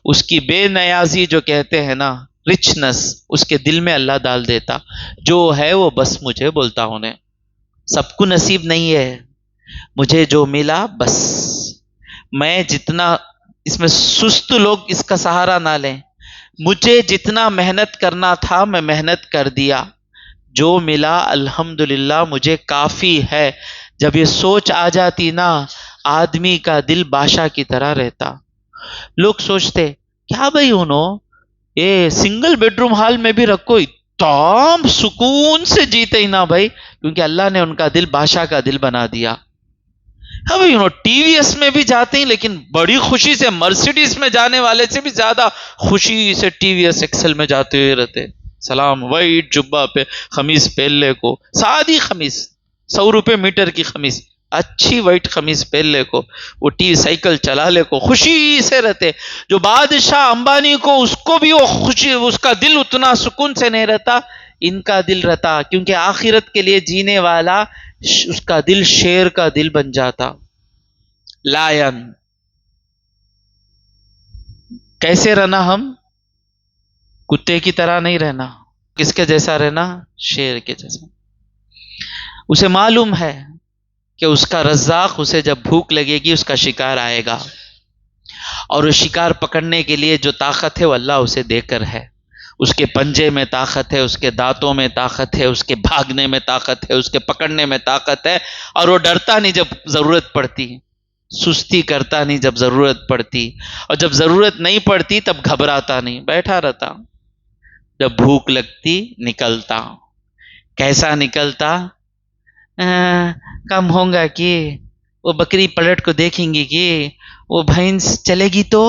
اس کی بے نیازی جو کہتے ہیں نا، رچنس، اس کے دل میں اللہ ڈال دیتا، جو ہے وہ بس مجھے بولتا ہونے، سب کو نصیب نہیں ہے، مجھے جو ملا بس، میں جتنا، اس میں سست لوگ اس کا سہارا نہ لیں، مجھے جتنا محنت کرنا تھا میں محنت کر دیا، جو ملا الحمدللہ مجھے کافی ہے۔ جب یہ سوچ آ جاتی نا، آدمی کا دل بادشاہ کی طرح رہتا۔ لوگ سوچتے کیا بھائی انہوں یہ سنگل بیڈروم ہال میں بھی رکھو، تام سکون سے جیتے ہی نا بھائی، کیونکہ اللہ نے ان کا دل بادشاہ کا دل بنا دیا۔ ہاں بھائی ٹی وی ایس میں بھی جاتے ہیں لیکن بڑی خوشی سے، مرسیڈیز میں جانے والے سے بھی زیادہ خوشی سے ٹی وی ایس ایکسل میں جاتے ہوئے رہتے، سلام، وائٹ جبہ پہ قمیص پہن لے کو، سادی قمیص، 100 روپے میٹر کی قمیص، اچھی وائٹ قمیص پہن لے کو، وہ ٹی وی سائیکل چلا لے کو، خوشی سے رہتے۔ جو بادشاہ امبانی کو، اس کو بھی وہ خوشی، اس کا دل اتنا سکون سے نہیں رہتا، ان کا دل رہتا، کیونکہ آخرت کے لیے جینے والا اس کا دل شیر کا دل بن جاتا۔ لائن کیسے رہنا؟ ہم کتے کی طرح نہیں رہنا، کس کے جیسا رہنا؟ شیر کے جیسا۔ اسے معلوم ہے کہ اس کا رزاق اسے جب بھوک لگے گی اس کا شکار آئے گا، اور وہ شکار پکڑنے کے لیے جو طاقت ہے وہ اللہ اسے دے کر ہے. اس کے پنجے میں طاقت ہے، اس کے دانتوں میں طاقت ہے، اس کے بھاگنے میں طاقت ہے، اس کے پکڑنے میں طاقت ہے. اور وہ ڈرتا نہیں جب ضرورت پڑتی، سستی کرتا نہیں جب ضرورت پڑتی، اور جب ضرورت نہیں پڑتی تب گھبراتا نہیں، بیٹھا رہتا. جب بھوک لگتی نکلتا. کیسا نکلتا؟ کم ہوگا کہ وہ بکری پلٹ کو دیکھیں گی کہ وہ بھینس چلے گی تو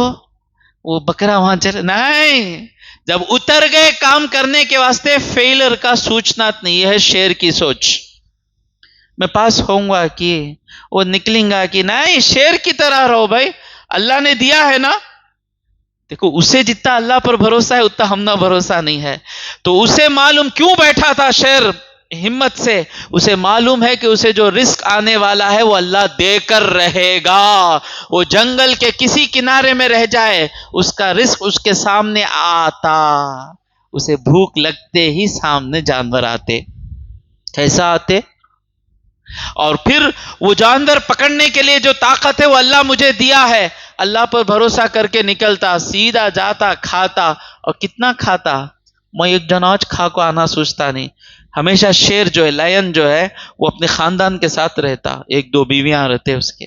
وہ بکرا وہاں چلے نہیں. جب اتر گئے کام کرنے کے واسطے، فیلر کا سوچنا نہیں. یہ ہے شیر کی سوچ. میں پاس ہوں گا کہ وہ نکلیں گا کہ نہیں. شیر کی طرح رہو بھائی، اللہ نے دیا ہے نا. دیکھو اسے جتنا اللہ پر بھروسہ ہے اتنا ہم نہ بھروسہ نہیں ہے. تو اسے معلوم کیوں بیٹھا تھا شیر ہمت سے، اسے معلوم ہے کہ اسے جو رزق آنے والا ہے وہ اللہ دے کر رہے گا. وہ جنگل کے کسی کنارے میں رہ جائے، اس کا رزق اس کے سامنے آتا. اسے بھوک لگتے ہی سامنے جانور آتے. کیسا آتے؟ اور پھر وہ جانور پکڑنے کے لیے جو طاقت ہے وہ اللہ مجھے دیا ہے، اللہ پر بھروسہ کر کے نکلتا، سیدھا جاتا، کھاتا. اور کتنا کھاتا؟ میں ایک جناج کھا کو آنا سوچتا نہیں. ہمیشہ شیر جو ہے، لائن جو ہے، وہ اپنے خاندان کے ساتھ رہتا. ایک دو بیویاں رہتے اس کے.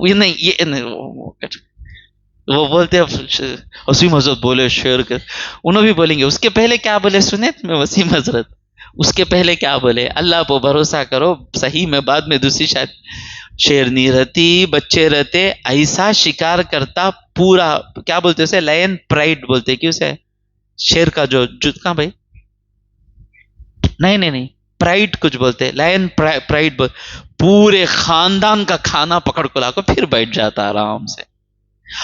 یہ نہیں وہ بولتے وسیم حضرت بولے شیر کے، انہوں بھی بولیں گے اس کے پہلے کیا بولے سنے میں وسیم حضرت. اس کے پہلے کیا بولے؟ اللہ پہ بھروسہ کرو صحیح میں بعد میں دوسری شاید. شیرنی رہتی، بچے رہتے، ایسا شکار کرتا پورا. کیا بولتے اسے؟ لائن پرائڈ بولتے کہ اسے شیر کا جو کہاں بھائی؟ نہیں پرائڈ کچھ بولتے. لائن پرائڈ پورے خاندان کا کھانا پکڑ کو لا کو پھر بیٹھ جاتا آرام سے.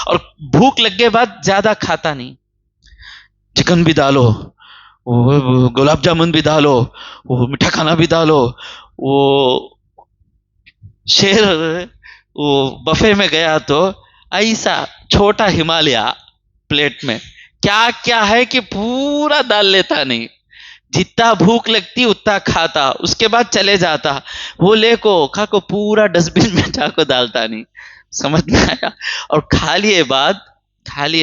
اور بھوک لگے بعد زیادہ کھاتا نہیں. چکن بھی ڈالو، وہ گلاب جامن بھی ڈالو، وہ میٹھا کھانا بھی ڈالو. وہ شیر وہ بفے میں گیا تو ایسا چھوٹا ہمالیہ پلیٹ میں کیا کیا ہے کہ پورا ڈال لیتا نہیں. جتنا بھوک لگتی اتنا کھاتا، اس کے بعد چلے جاتا. وہ لے کو کھا کو پورا ڈسٹ بن میں جا کو ڈالتا نہیں. سمجھ میں آیا؟ اور کھا لیے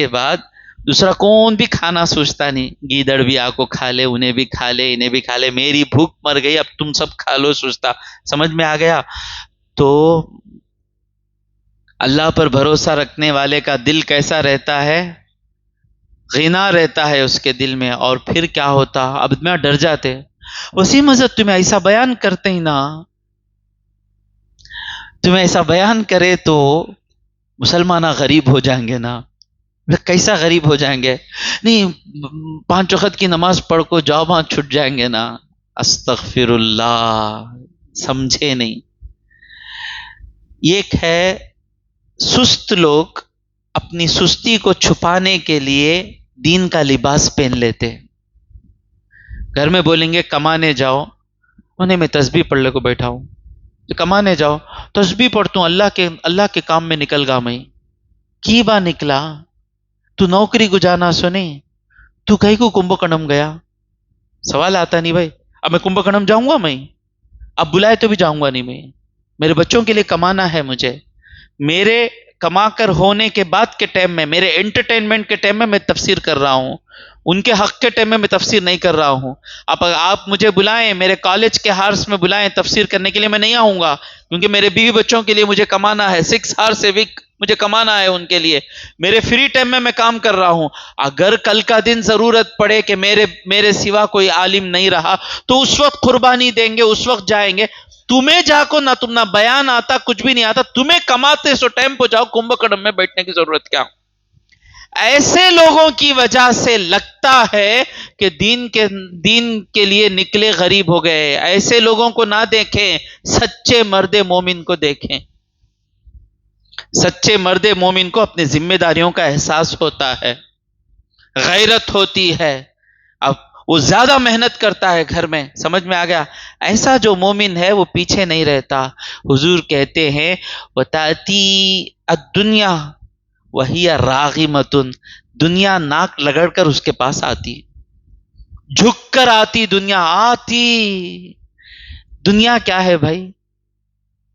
بعد دوسرا کون بھی کھانا سوچتا نہیں. گیدڑ بھی آ کو کھا لے، انہیں بھی کھا لے، انہیں بھی کھا لے، میری بھوک مر گئی اب تم سب کھا لو سوچتا. سمجھ میں آ گیا؟ تو اللہ پر بھروسہ رکھنے والے کا دل کیسا رہتا ہے؟ غنا رہتا ہے اس کے دل میں. اور پھر کیا ہوتا؟ اب میں ڈر جاتے. وسیم حضرت تمہیں ایسا بیان کرتے ہی نا، تمہیں ایسا بیان کرے تو مسلمان غریب ہو جائیں گے نا. کیسا غریب ہو جائیں گے؟ نہیں 5 وقت کی نماز پڑھ کو جاؤ وہاں چھٹ جائیں گے نا. استغفر اللہ. سمجھے نہیں. ایک ہے سست لوگ اپنی سستی کو چھپانے کے لیے دین کا لباس پہن لیتے. گھر میں بولیں گے کمانے جاؤ، انہیں میں تسبیح پڑھ لے کو بیٹھا ہوں. کمانے جاؤ، تسبیح پڑھتا ہوں، اللہ کے کام میں نکل گا. میں کی با نکلا؟ تو نوکری کو جانا سنے، تو کہیں کو کمبکنم گیا؟ سوال آتا نہیں بھائی. اب میں کمبکنم جاؤں گا؟ میں اب بلائے تو بھی جاؤں گا نہیں. میں میرے بچوں کے لیے کمانا ہے مجھے. میرے کما کر ہونے کے بعد کے ٹائم میں، میرے انٹرٹینمنٹ کے ٹائم میں تفسیر کر رہا ہوں. ان کے حق کے ٹائم میں تفسیر نہیں کر رہا ہوں. اب آپ مجھے بلائیں، میرے کالج کے ہارس میں بلائیں تفسیر کرنے کے لیے، میں نہیں آؤں گا کیونکہ میرے بیوی بچوں کے لیے مجھے کمانا ہے. 6 hours a week مجھے کمانا ہے ان کے لیے. میرے فری ٹائم میں کام کر رہا ہوں. اگر کل کا دن ضرورت پڑے کہ میرے سوا کوئی عالم نہیں رہا تو اس وقت قربانی دیں گے، اس وقت جائیں گے. تمہیں جا کو نہ تم نہ بیان آتا، کچھ بھی نہیں آتا، تمہیں کماتے سو ٹائم پہ جاؤ، کمبکنم میں بیٹھنے کی ضرورت کیا؟ ایسے لوگوں کی وجہ سے لگتا ہے کہ دین کے لیے نکلے غریب ہو گئے. ایسے لوگوں کو نہ دیکھیں، سچے مرد مومن کو دیکھیں. سچے مرد مومن کو اپنی ذمہ داریوں کا احساس ہوتا ہے، غیرت ہوتی ہے. اب وہ زیادہ محنت کرتا ہے گھر میں. سمجھ میں آ گیا؟ ایسا جو مومن ہے وہ پیچھے نہیں رہتا. حضور کہتے ہیں وَتَأْتِي الدُّنْيَا وَهِيَ رَاغِمَةٌ. دنیا ناک لگڑ کر اس کے پاس آتی، جھک کر آتی. دنیا آتی. دنیا کیا ہے بھائی؟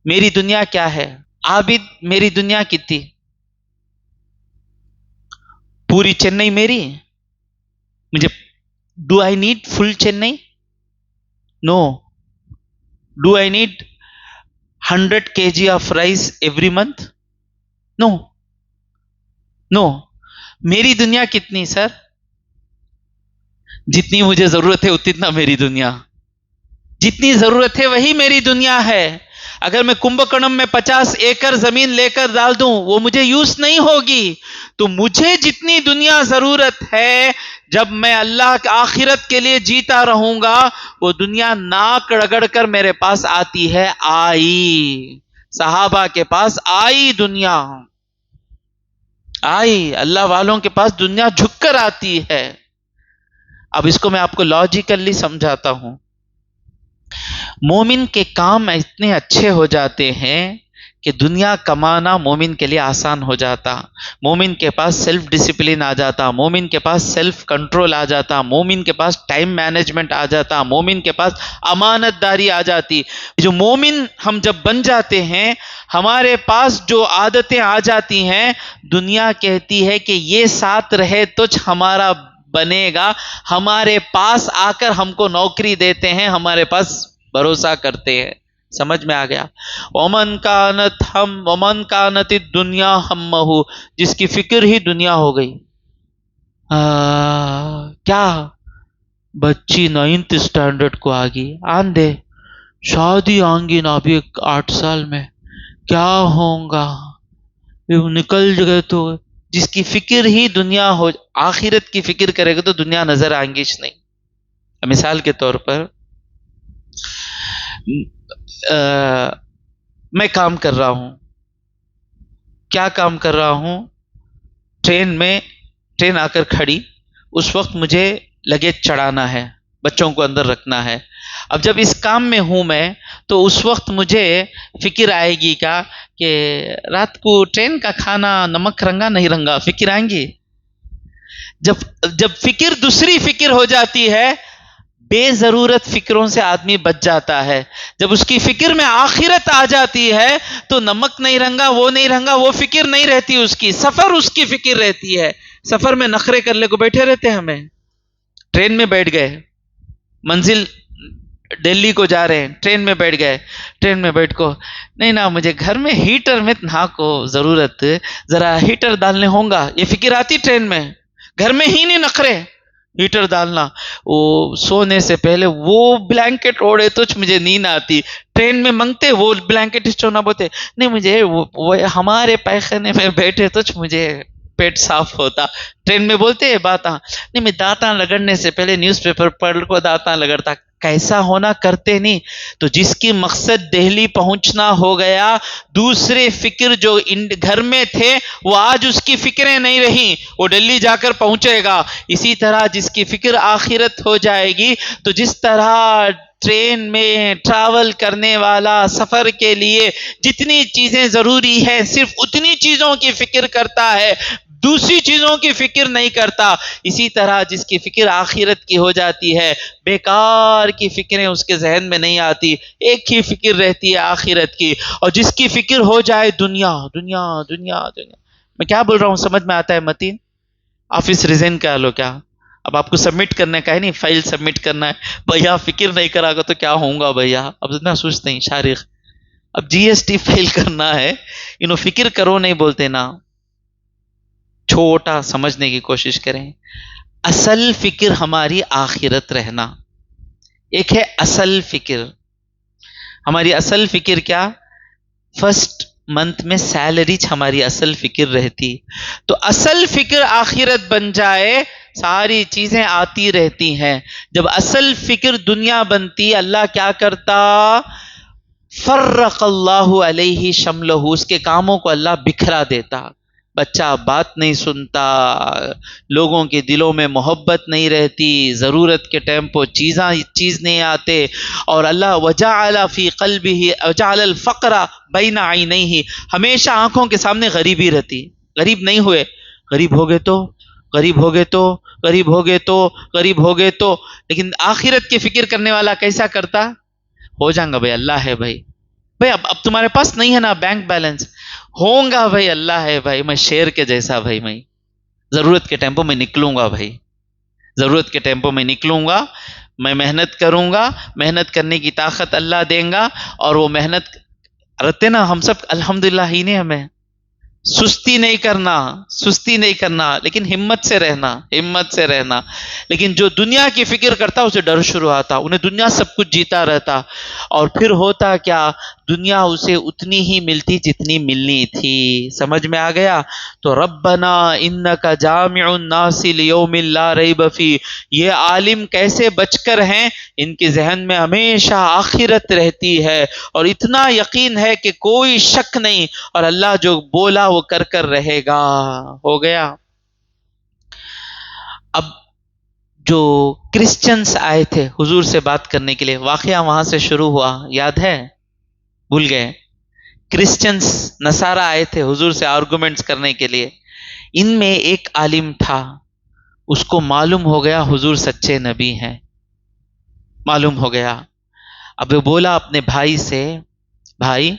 میری دنیا کیا ہے؟ عابد میری دنیا کتنی؟ پوری چنئی میری؟ مجھے do I need full Chennai? No. Do I need 100 kg of rice every month? No. No. میری دنیا کتنی سر؟ جتنی مجھے ضرورت ہے اتنا میری دنیا. جتنی ضرورت ہے وہی میری دنیا ہے. اگر میں کمبکنم میں 50 ایکڑ زمین لے کر ڈال دوں وہ مجھے یوز نہیں ہوگی. تو مجھے جتنی دنیا ضرورت ہے، جب میں اللہ کی آخرت کے لیے جیتا رہوں گا، وہ دنیا ناک رگڑ کر میرے پاس آتی ہے. آئی صحابہ کے پاس، آئی دنیا، آئی اللہ والوں کے پاس دنیا جھک کر آتی ہے. اب اس کو میں آپ کو لاجیکلی سمجھاتا ہوں. مومن کے کام اتنے اچھے ہو جاتے ہیں کہ دنیا کمانا مومن کے لیے آسان ہو جاتا. مومن کے پاس سیلف ڈسپلن آ جاتا، مومن کے پاس سیلف کنٹرول آ جاتا، مومن کے پاس ٹائم مینجمنٹ آ جاتا، مومن کے پاس امانت داری آ جاتی. جو مومن ہم جب بن جاتے ہیں، ہمارے پاس جو عادتیں آ جاتی ہیں، دنیا کہتی ہے کہ یہ ساتھ رہے تجھ ہمارا بنے گا. ہمارے پاس آ کر ہم کو نوکری دیتے ہیں، ہمارے پاس بھروسہ کرتے ہیں. سمجھ میں آ گیا؟ ومن کانت الدنیا ہمہ، جس کی فکر ہی دنیا ہو گئی. کیا بچی 9th اسٹینڈرڈ کو آ گئی، آن دے شادی آنگی نا ابھی 8 سال میں، کیا ہوگا نکل گئے. تو جس کی فکر ہی دنیا ہو، آخرت کی فکر کرے گا تو دنیا نظر آئیں گی نہیں. مثال کے طور پر میں کام کر رہا ہوں. کیا کام کر رہا ہوں؟ ٹرین آ کر کھڑی، اس وقت مجھے لگیج چڑھانا ہے، بچوں کو اندر رکھنا ہے. اب جب اس کام میں ہوں میں، تو اس وقت مجھے فکر آئے گی کیا کہ رات کو ٹرین کا کھانا نمک رنگا نہیں رنگا، فکر آئیں گی. جب فکر دوسری فکر ہو جاتی ہے، بے ضرورت فکروں سے آدمی بچ جاتا ہے. جب اس کی فکر میں آخرت آ جاتی ہے تو نمک نہیں رنگا، وہ نہیں رنگا، وہ فکر نہیں رہتی اس کی. سفر اس کی فکر رہتی ہے. سفر میں نخرے کرنے کو بیٹھے رہتے ہیں. ہمیں ٹرین میں بیٹھ گئے، منزل دلی کو جا رہے ہیں، ٹرین میں بیٹھ گئے. ٹرین میں بیٹھ کو نہیں نا، مجھے گھر میں ہیٹر میں نہ کو ضرورت، ذرا ہیٹر ڈالنے ہوں گا، یہ فکر آتی ٹرین میں. گھر میں ہی نہیں نخرے، ہیٹر ڈالنا. وہ سونے سے پہلے وہ بلینکٹ اوڑے تو مجھے نیند آتی. ٹرین میں منگتے وہ بلینکٹ اسٹونا بولتے نہیں، مجھے وہ ہمارے پیخانے میں بیٹھے تو مجھے پیٹ صاف ہوتا. ٹرین میں بولتے ہیں بات نہیں، میں دانتاں لگڑنے سے پہلے نیوز پیپر پڑھ کو دانتاں لگڑتا. کیسا ہونا کرتے نہیں. تو جس کی مقصد دہلی پہنچنا ہو گیا، دوسرے فکر جو گھر میں تھے وہ آج اس کی فکریں نہیں رہی، وہ دلی جا کر پہنچے گا. اسی طرح جس کی فکر آخرت ہو جائے گی، تو جس طرح ٹرین میں ٹریول کرنے والا سفر کے لیے جتنی چیزیں ضروری ہیں صرف اتنی چیزوں کی فکر کرتا ہے، دوسری چیزوں کی فکر نہیں کرتا. اسی طرح جس کی فکر آخرت کی ہو جاتی ہے، بیکار کی فکریں اس کے ذہن میں نہیں آتی، ایک ہی فکر رہتی ہے آخرت کی. اور جس کی فکر ہو جائے دنیا دنیا دنیا دنیا. میں کیا بول رہا ہوں سمجھ میں آتا ہے متین؟ آفس ریزائن کر لو. کیا اب آپ کو سبمٹ کرنا ہے، نہیں فائل سبمٹ کرنا ہے بھیا، فکر نہیں کرا گا تو کیا ہوگا بھیا. اب اتنا سوچتے ہیں شارق، اب جی ایس ٹی فائل کرنا ہے، فکر کرو نہیں بولتے نا. چھوٹا سمجھنے کی کوشش کریں. اصل فکر ہماری آخرت رہنا. ایک ہے اصل فکر. ہماری اصل فکر کیا؟ فرسٹ منتھ میں سیلری ہماری اصل فکر رہتی. تو اصل فکر آخرت بن جائے، ساری چیزیں آتی رہتی ہیں. جب اصل فکر دنیا بنتی، اللہ کیا کرتا؟ فرق اللہ علیہ شملہ، اس کے کاموں کو اللہ بکھرا دیتا. بچہ بات نہیں سنتا، لوگوں کے دلوں میں محبت نہیں رہتی، ضرورت کے ٹائم پہ چیز نہیں آتے. اور اللہ وجعل فی قلبہ وجعل الفقر بین عینیہ، ہمیشہ آنکھوں کے سامنے غریبی رہتی. غریب نہیں ہوئے، غریب ہو گئے تو غریب ہو گئے تو غریب ہو گئے تو غریب ہو گئے تو. لیکن آخرت کی فکر کرنے والا کیسا کرتا؟ ہو جائیں گا بھائی، اللہ ہے بھائی. بھائی اب تمہارے پاس نہیں ہے نا بینک بیلنس، ہوں گا بھائی، اللہ ہے بھائی. میں شیر کے جیسا بھائی، میں ضرورت کے ٹیمپو میں نکلوں گا بھائی، ضرورت کے ٹیمپو میں نکلوں گا، میں محنت کروں گا، محنت کرنے کی طاقت اللہ دیں گا، اور وہ محنت رہتے نا ہم سب الحمدللہ ہی نے ہمیں سستی نہیں کرنا، سستی نہیں کرنا، لیکن ہمت سے رہنا، ہمت سے رہنا۔ لیکن جو دنیا کی فکر کرتا اسے ڈر شروع آتا، انہیں دنیا سب کچھ جیتا رہتا، اور پھر ہوتا کیا، دنیا اسے اتنی ہی ملتی جتنی ملنی تھی۔ سمجھ میں آ گیا؟ تو ربنا انک جامع الناس لیوم لا ریب فی، یہ عالم کیسے بچ کر ہیں، ان کے ذہن میں ہمیشہ آخرت رہتی ہے، اور اتنا یقین ہے کہ کوئی شک نہیں، اور اللہ جو بولا وہ کر کر رہے گا۔ ہو گیا۔ اب جو کرسچنز آئے تھے حضور سے بات کرنے کے لیے، واقعہ وہاں سے شروع ہوا، یاد ہے؟ بھول گئے؟ کرسچنز نصارہ آئے تھے حضور سے آرگومنٹس کرنے کے لیے، ان میں ایک عالم تھا، اس کو معلوم ہو گیا حضور سچے نبی ہیں، معلوم ہو گیا۔ اب وہ بولا اپنے بھائی سے، بھائی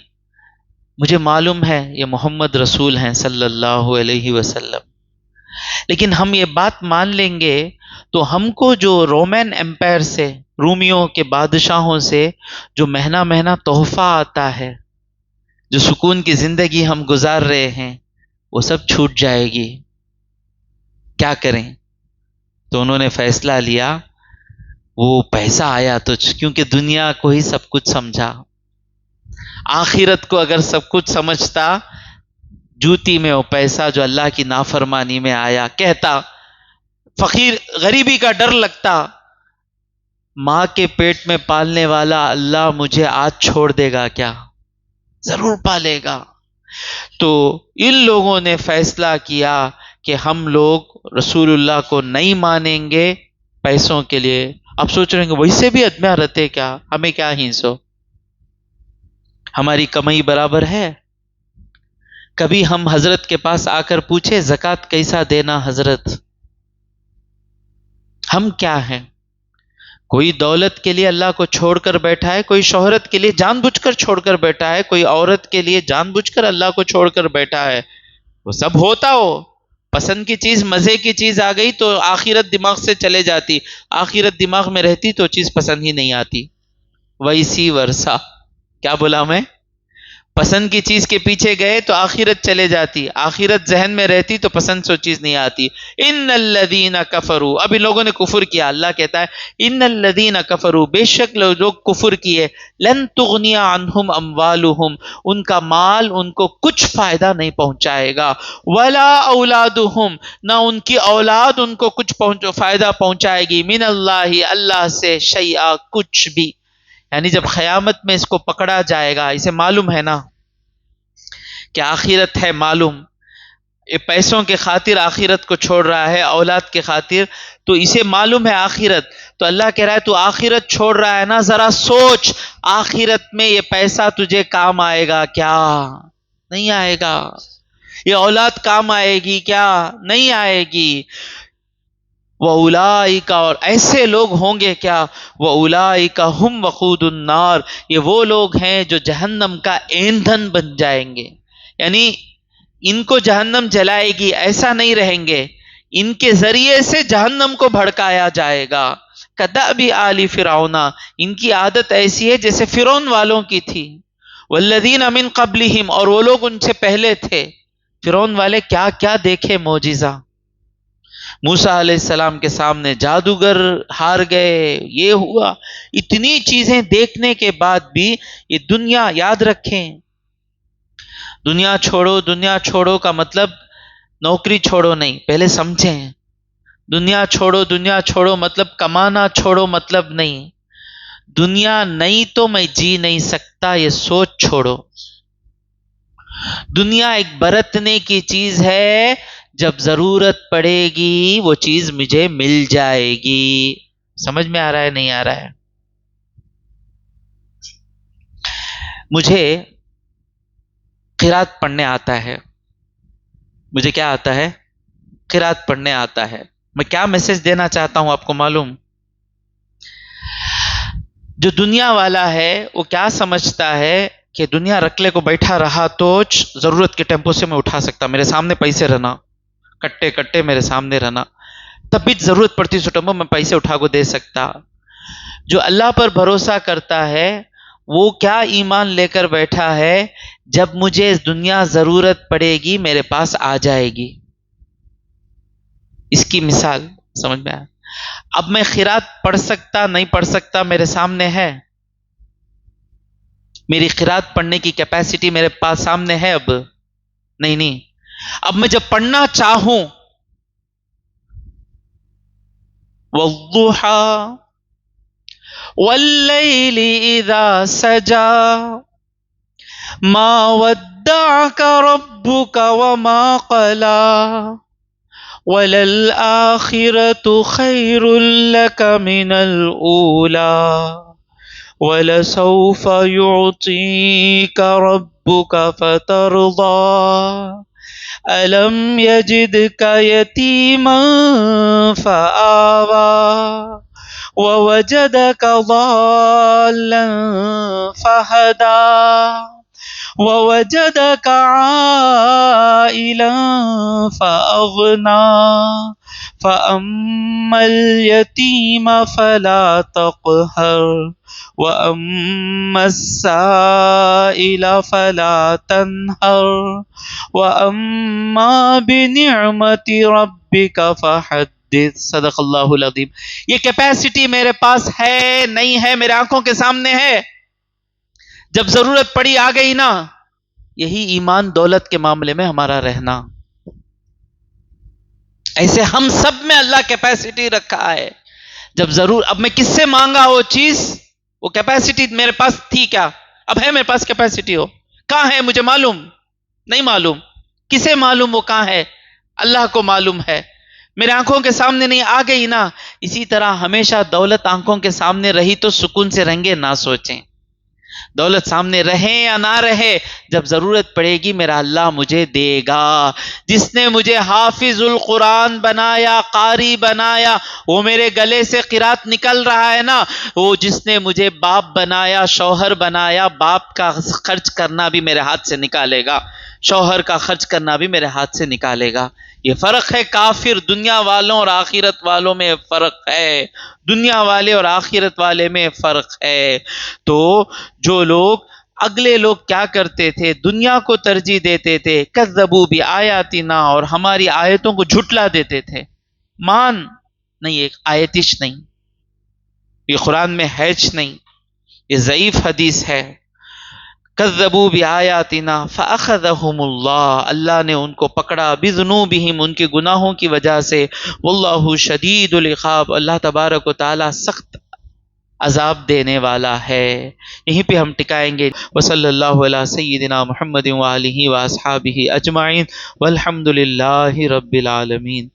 مجھے معلوم ہے یہ محمد رسول ہیں صلی اللہ علیہ وسلم، لیکن ہم یہ بات مان لیں گے تو ہم کو جو رومن امپائر سے، رومیوں کے بادشاہوں سے جو مہینہ مہینہ تحفہ آتا ہے، جو سکون کی زندگی ہم گزار رہے ہیں، وہ سب چھوٹ جائے گی، کیا کریں؟ تو انہوں نے فیصلہ لیا، وہ پیسہ آیا تو کیونکہ دنیا کو ہی سب کچھ سمجھا، آخرت کو اگر سب کچھ سمجھتا، جوتی میں وہ پیسہ جو اللہ کی نافرمانی میں آیا، کہتا فقیر غریبی کا ڈر لگتا، ماں کے پیٹ میں پالنے والا اللہ مجھے آج چھوڑ دے گا کیا؟ ضرور پالے گا۔ تو ان لوگوں نے فیصلہ کیا کہ ہم لوگ رسول اللہ کو نہیں مانیں گے پیسوں کے لیے۔ اب سوچ رہے ہیں کہ ویسے بھی ادمیاں رہتے کیا، ہمیں کیا ہینسو، ہماری کمائی برابر ہے؟ کبھی ہم حضرت کے پاس آ کر پوچھے زکوٰۃ کیسا دینا حضرت؟ ہم کیا ہیں؟ کوئی دولت کے لیے اللہ کو چھوڑ کر بیٹھا ہے، کوئی شہرت کے لیے جان بوجھ کر چھوڑ کر بیٹھا ہے، کوئی عورت کے لیے جان بوجھ کر اللہ کو چھوڑ کر بیٹھا ہے۔ وہ سب ہوتا ہو، پسند کی چیز، مزے کی چیز آ گئی تو آخرت دماغ سے چلے جاتی، آخرت دماغ میں رہتی تو چیز پسند ہی نہیں آتی۔ ویسی ورثہ، کیا بولا میں؟ پسند کی چیز کے پیچھے گئے تو آخرت چلے جاتی، آخرت ذہن میں رہتی تو پسند سو چیز نہیں آتی۔ ان الذین کفروا، اب ان لوگوں نے کفر کیا، اللہ کہتا ہے ان الذین کفروا، بے شک لوگ کفر کیے، لن تغنی عنہم اموالہم، ان کا مال ان کو کچھ فائدہ نہیں پہنچائے گا، ولا اولادہم، نہ ان کی اولاد ان کو کچھ فائدہ پہنچائے گی، من اللہ، اللہ سے، شیئا، کچھ بھی۔ یعنی جب قیامت میں اس کو پکڑا جائے گا، اسے معلوم ہے نا کہ آخرت ہے، معلوم یہ پیسوں کے خاطر آخرت کو چھوڑ رہا ہے، اولاد کے خاطر، تو اسے معلوم ہے آخرت، تو اللہ کہہ رہا ہے تو آخرت چھوڑ رہا ہے نا، ذرا سوچ آخرت میں یہ پیسہ تجھے کام آئے گا کیا؟ نہیں آئے گا۔ یہ اولاد کام آئے گی کیا؟ نہیں آئے گی۔ وَأُولَئِكَ، اور ایسے لوگ ہوں گے کیا، وَأُولَئِكَ هُمْ وَقُودُ النَّارِ، یہ وہ لوگ ہیں جو جہنم کا ایندھن بن جائیں گے، یعنی ان کو جہنم جلائے گی، ایسا نہیں رہیں گے، ان کے ذریعے سے جہنم کو بھڑکایا جائے گا۔ کدأب آل فرعون، ان کی عادت ایسی ہے جیسے فرعون والوں کی تھی، والذین من قبلہم، اور وہ لوگ ان سے پہلے تھے۔ فرعون والے کیا کیا دیکھے معجزہ، موسیٰ علیہ السلام کے سامنے جادوگر ہار گئے، یہ ہوا، اتنی چیزیں دیکھنے کے بعد بھی یہ دنیا، یاد رکھیں، دنیا چھوڑو، دنیا چھوڑو کا مطلب نوکری چھوڑو نہیں، پہلے سمجھیں، دنیا چھوڑو، دنیا چھوڑو مطلب کمانا چھوڑو مطلب نہیں، دنیا نہیں تو میں جی نہیں سکتا یہ سوچ چھوڑو۔ دنیا ایک برتنے کی چیز ہے، جب ضرورت پڑے گی وہ چیز مجھے مل جائے گی۔ سمجھ میں آ رہا ہے نہیں آ رہا ہے؟ مجھے قرات پڑھنے آتا ہے، مجھے کیا آتا ہے؟ قرات پڑھنے آتا ہے۔ میں کیا میسج دینا چاہتا ہوں آپ کو معلوم؟ جو دنیا والا ہے وہ کیا سمجھتا ہے کہ دنیا رکلے کو بیٹھا رہا تو ضرورت کے ٹیمپو سے میں اٹھا سکتا، میرے سامنے پیسے رہنا، کٹے کٹے میرے سامنے رہنا. تب بھی ضرورت پڑتی سٹمبو میں پیسے اٹھا کو دے سکتا. جو اللہ پر بھروسہ کرتا ہے وہ کیا ایمان لے کر بیٹھا ہے، جب مجھے دنیا ضرورت پڑے گی میرے پاس آ جائے گی. اس کی مثال سمجھ میں آیا. اب میں خیرات پڑھ سکتا نہیں پڑھ سکتا میرے سامنے ہے. میری خیرات پڑھنے کی کیپیسٹی میرے پاس سامنے ہے. اب نہیں. اب میں جب پڑھنا چاہوں، والضحى واللیل اذا سجا ما ودعك ربك وما قلى وللآخرة خير لك من الأولى وَلَسَوْفَ يُعْطِيكَ رَبُّكَ فَتَرْضَىٰ أَلَمْ يَجِدْكَ يَتِيمًا فَآوَىٰ وَوَجَدَكَ ضَالًّا فَهَدَىٰ وَوَجَدَكَ عَائِلًا فَأَغْنَىٰ فَأَمَّا الْيَتِيمَ فَلَا تَقْهَرْ وَأَمَّا السَّائِلَ فَلَا تَنْهَرْ وَأَمَّا بِنِعْمَةِ رَبِّكَ فَحَدِّثْ. صدق اللہ العظیم. یہ کیپیسٹی میرے پاس ہے نہیں ہے، میرے آنکھوں کے سامنے ہے. جب ضرورت پڑی آ گئی نا. یہی ایمان دولت کے معاملے میں ہمارا رہنا. ایسے ہم سب میں اللہ کیپیسٹی رکھا ہے. جب ضرور، اب میں کس سے مانگا وہ چیز، وہ کیپیسٹی میرے پاس تھی کیا؟ اب ہے میرے پاس کیپیسٹی، ہو کہاں ہے مجھے معلوم نہیں. معلوم کسے معلوم وہ کہاں ہے؟ اللہ کو معلوم ہے. میرے آنکھوں کے سامنے نہیں، آ گئی نا. اسی طرح ہمیشہ دولت آنکھوں کے سامنے رہی تو سکون سے رہیں گے، نہ سوچیں. دولت سامنے رہے یا نہ رہے، جب ضرورت پڑے گی میرا اللہ مجھے دے گا. جس نے مجھے حافظ القرآن بنایا، قاری بنایا، وہ میرے گلے سے قرات نکل رہا ہے نا. وہ جس نے مجھے باپ بنایا، شوہر بنایا، باپ کا خرچ کرنا بھی میرے ہاتھ سے نکالے گا، شوہر کا خرچ کرنا بھی میرے ہاتھ سے نکالے گا. یہ فرق ہے کافر دنیا والوں اور آخرت والوں میں فرق ہے. دنیا والے اور آخرت والے میں فرق ہے. تو جو لوگ، اگلے لوگ کیا کرتے تھے؟ دنیا کو ترجیح دیتے تھے. کذبوا بآیاتنا، اور ہماری آیتوں کو جھٹلا دیتے تھے. مان نہیں، ایک آیتش نہیں، یہ قرآن میں ہیچ نہیں، یہ ضعیف حدیث ہے. کذبوا بآیاتنا فاخذهم اللہ، اللہ نے ان کو پکڑا، بذنوبہم، ان کے گناہوں کی وجہ سے. واللہ شدید العقاب، اللہ تبارک و تعالی سخت عذاب دینے والا ہے. یہیں پہ ہم ٹکائیں گے. وصلی اللہ علی سیدنا محمد وآلہ واصحابہ اجمعین والحمد للہ رب العالمین.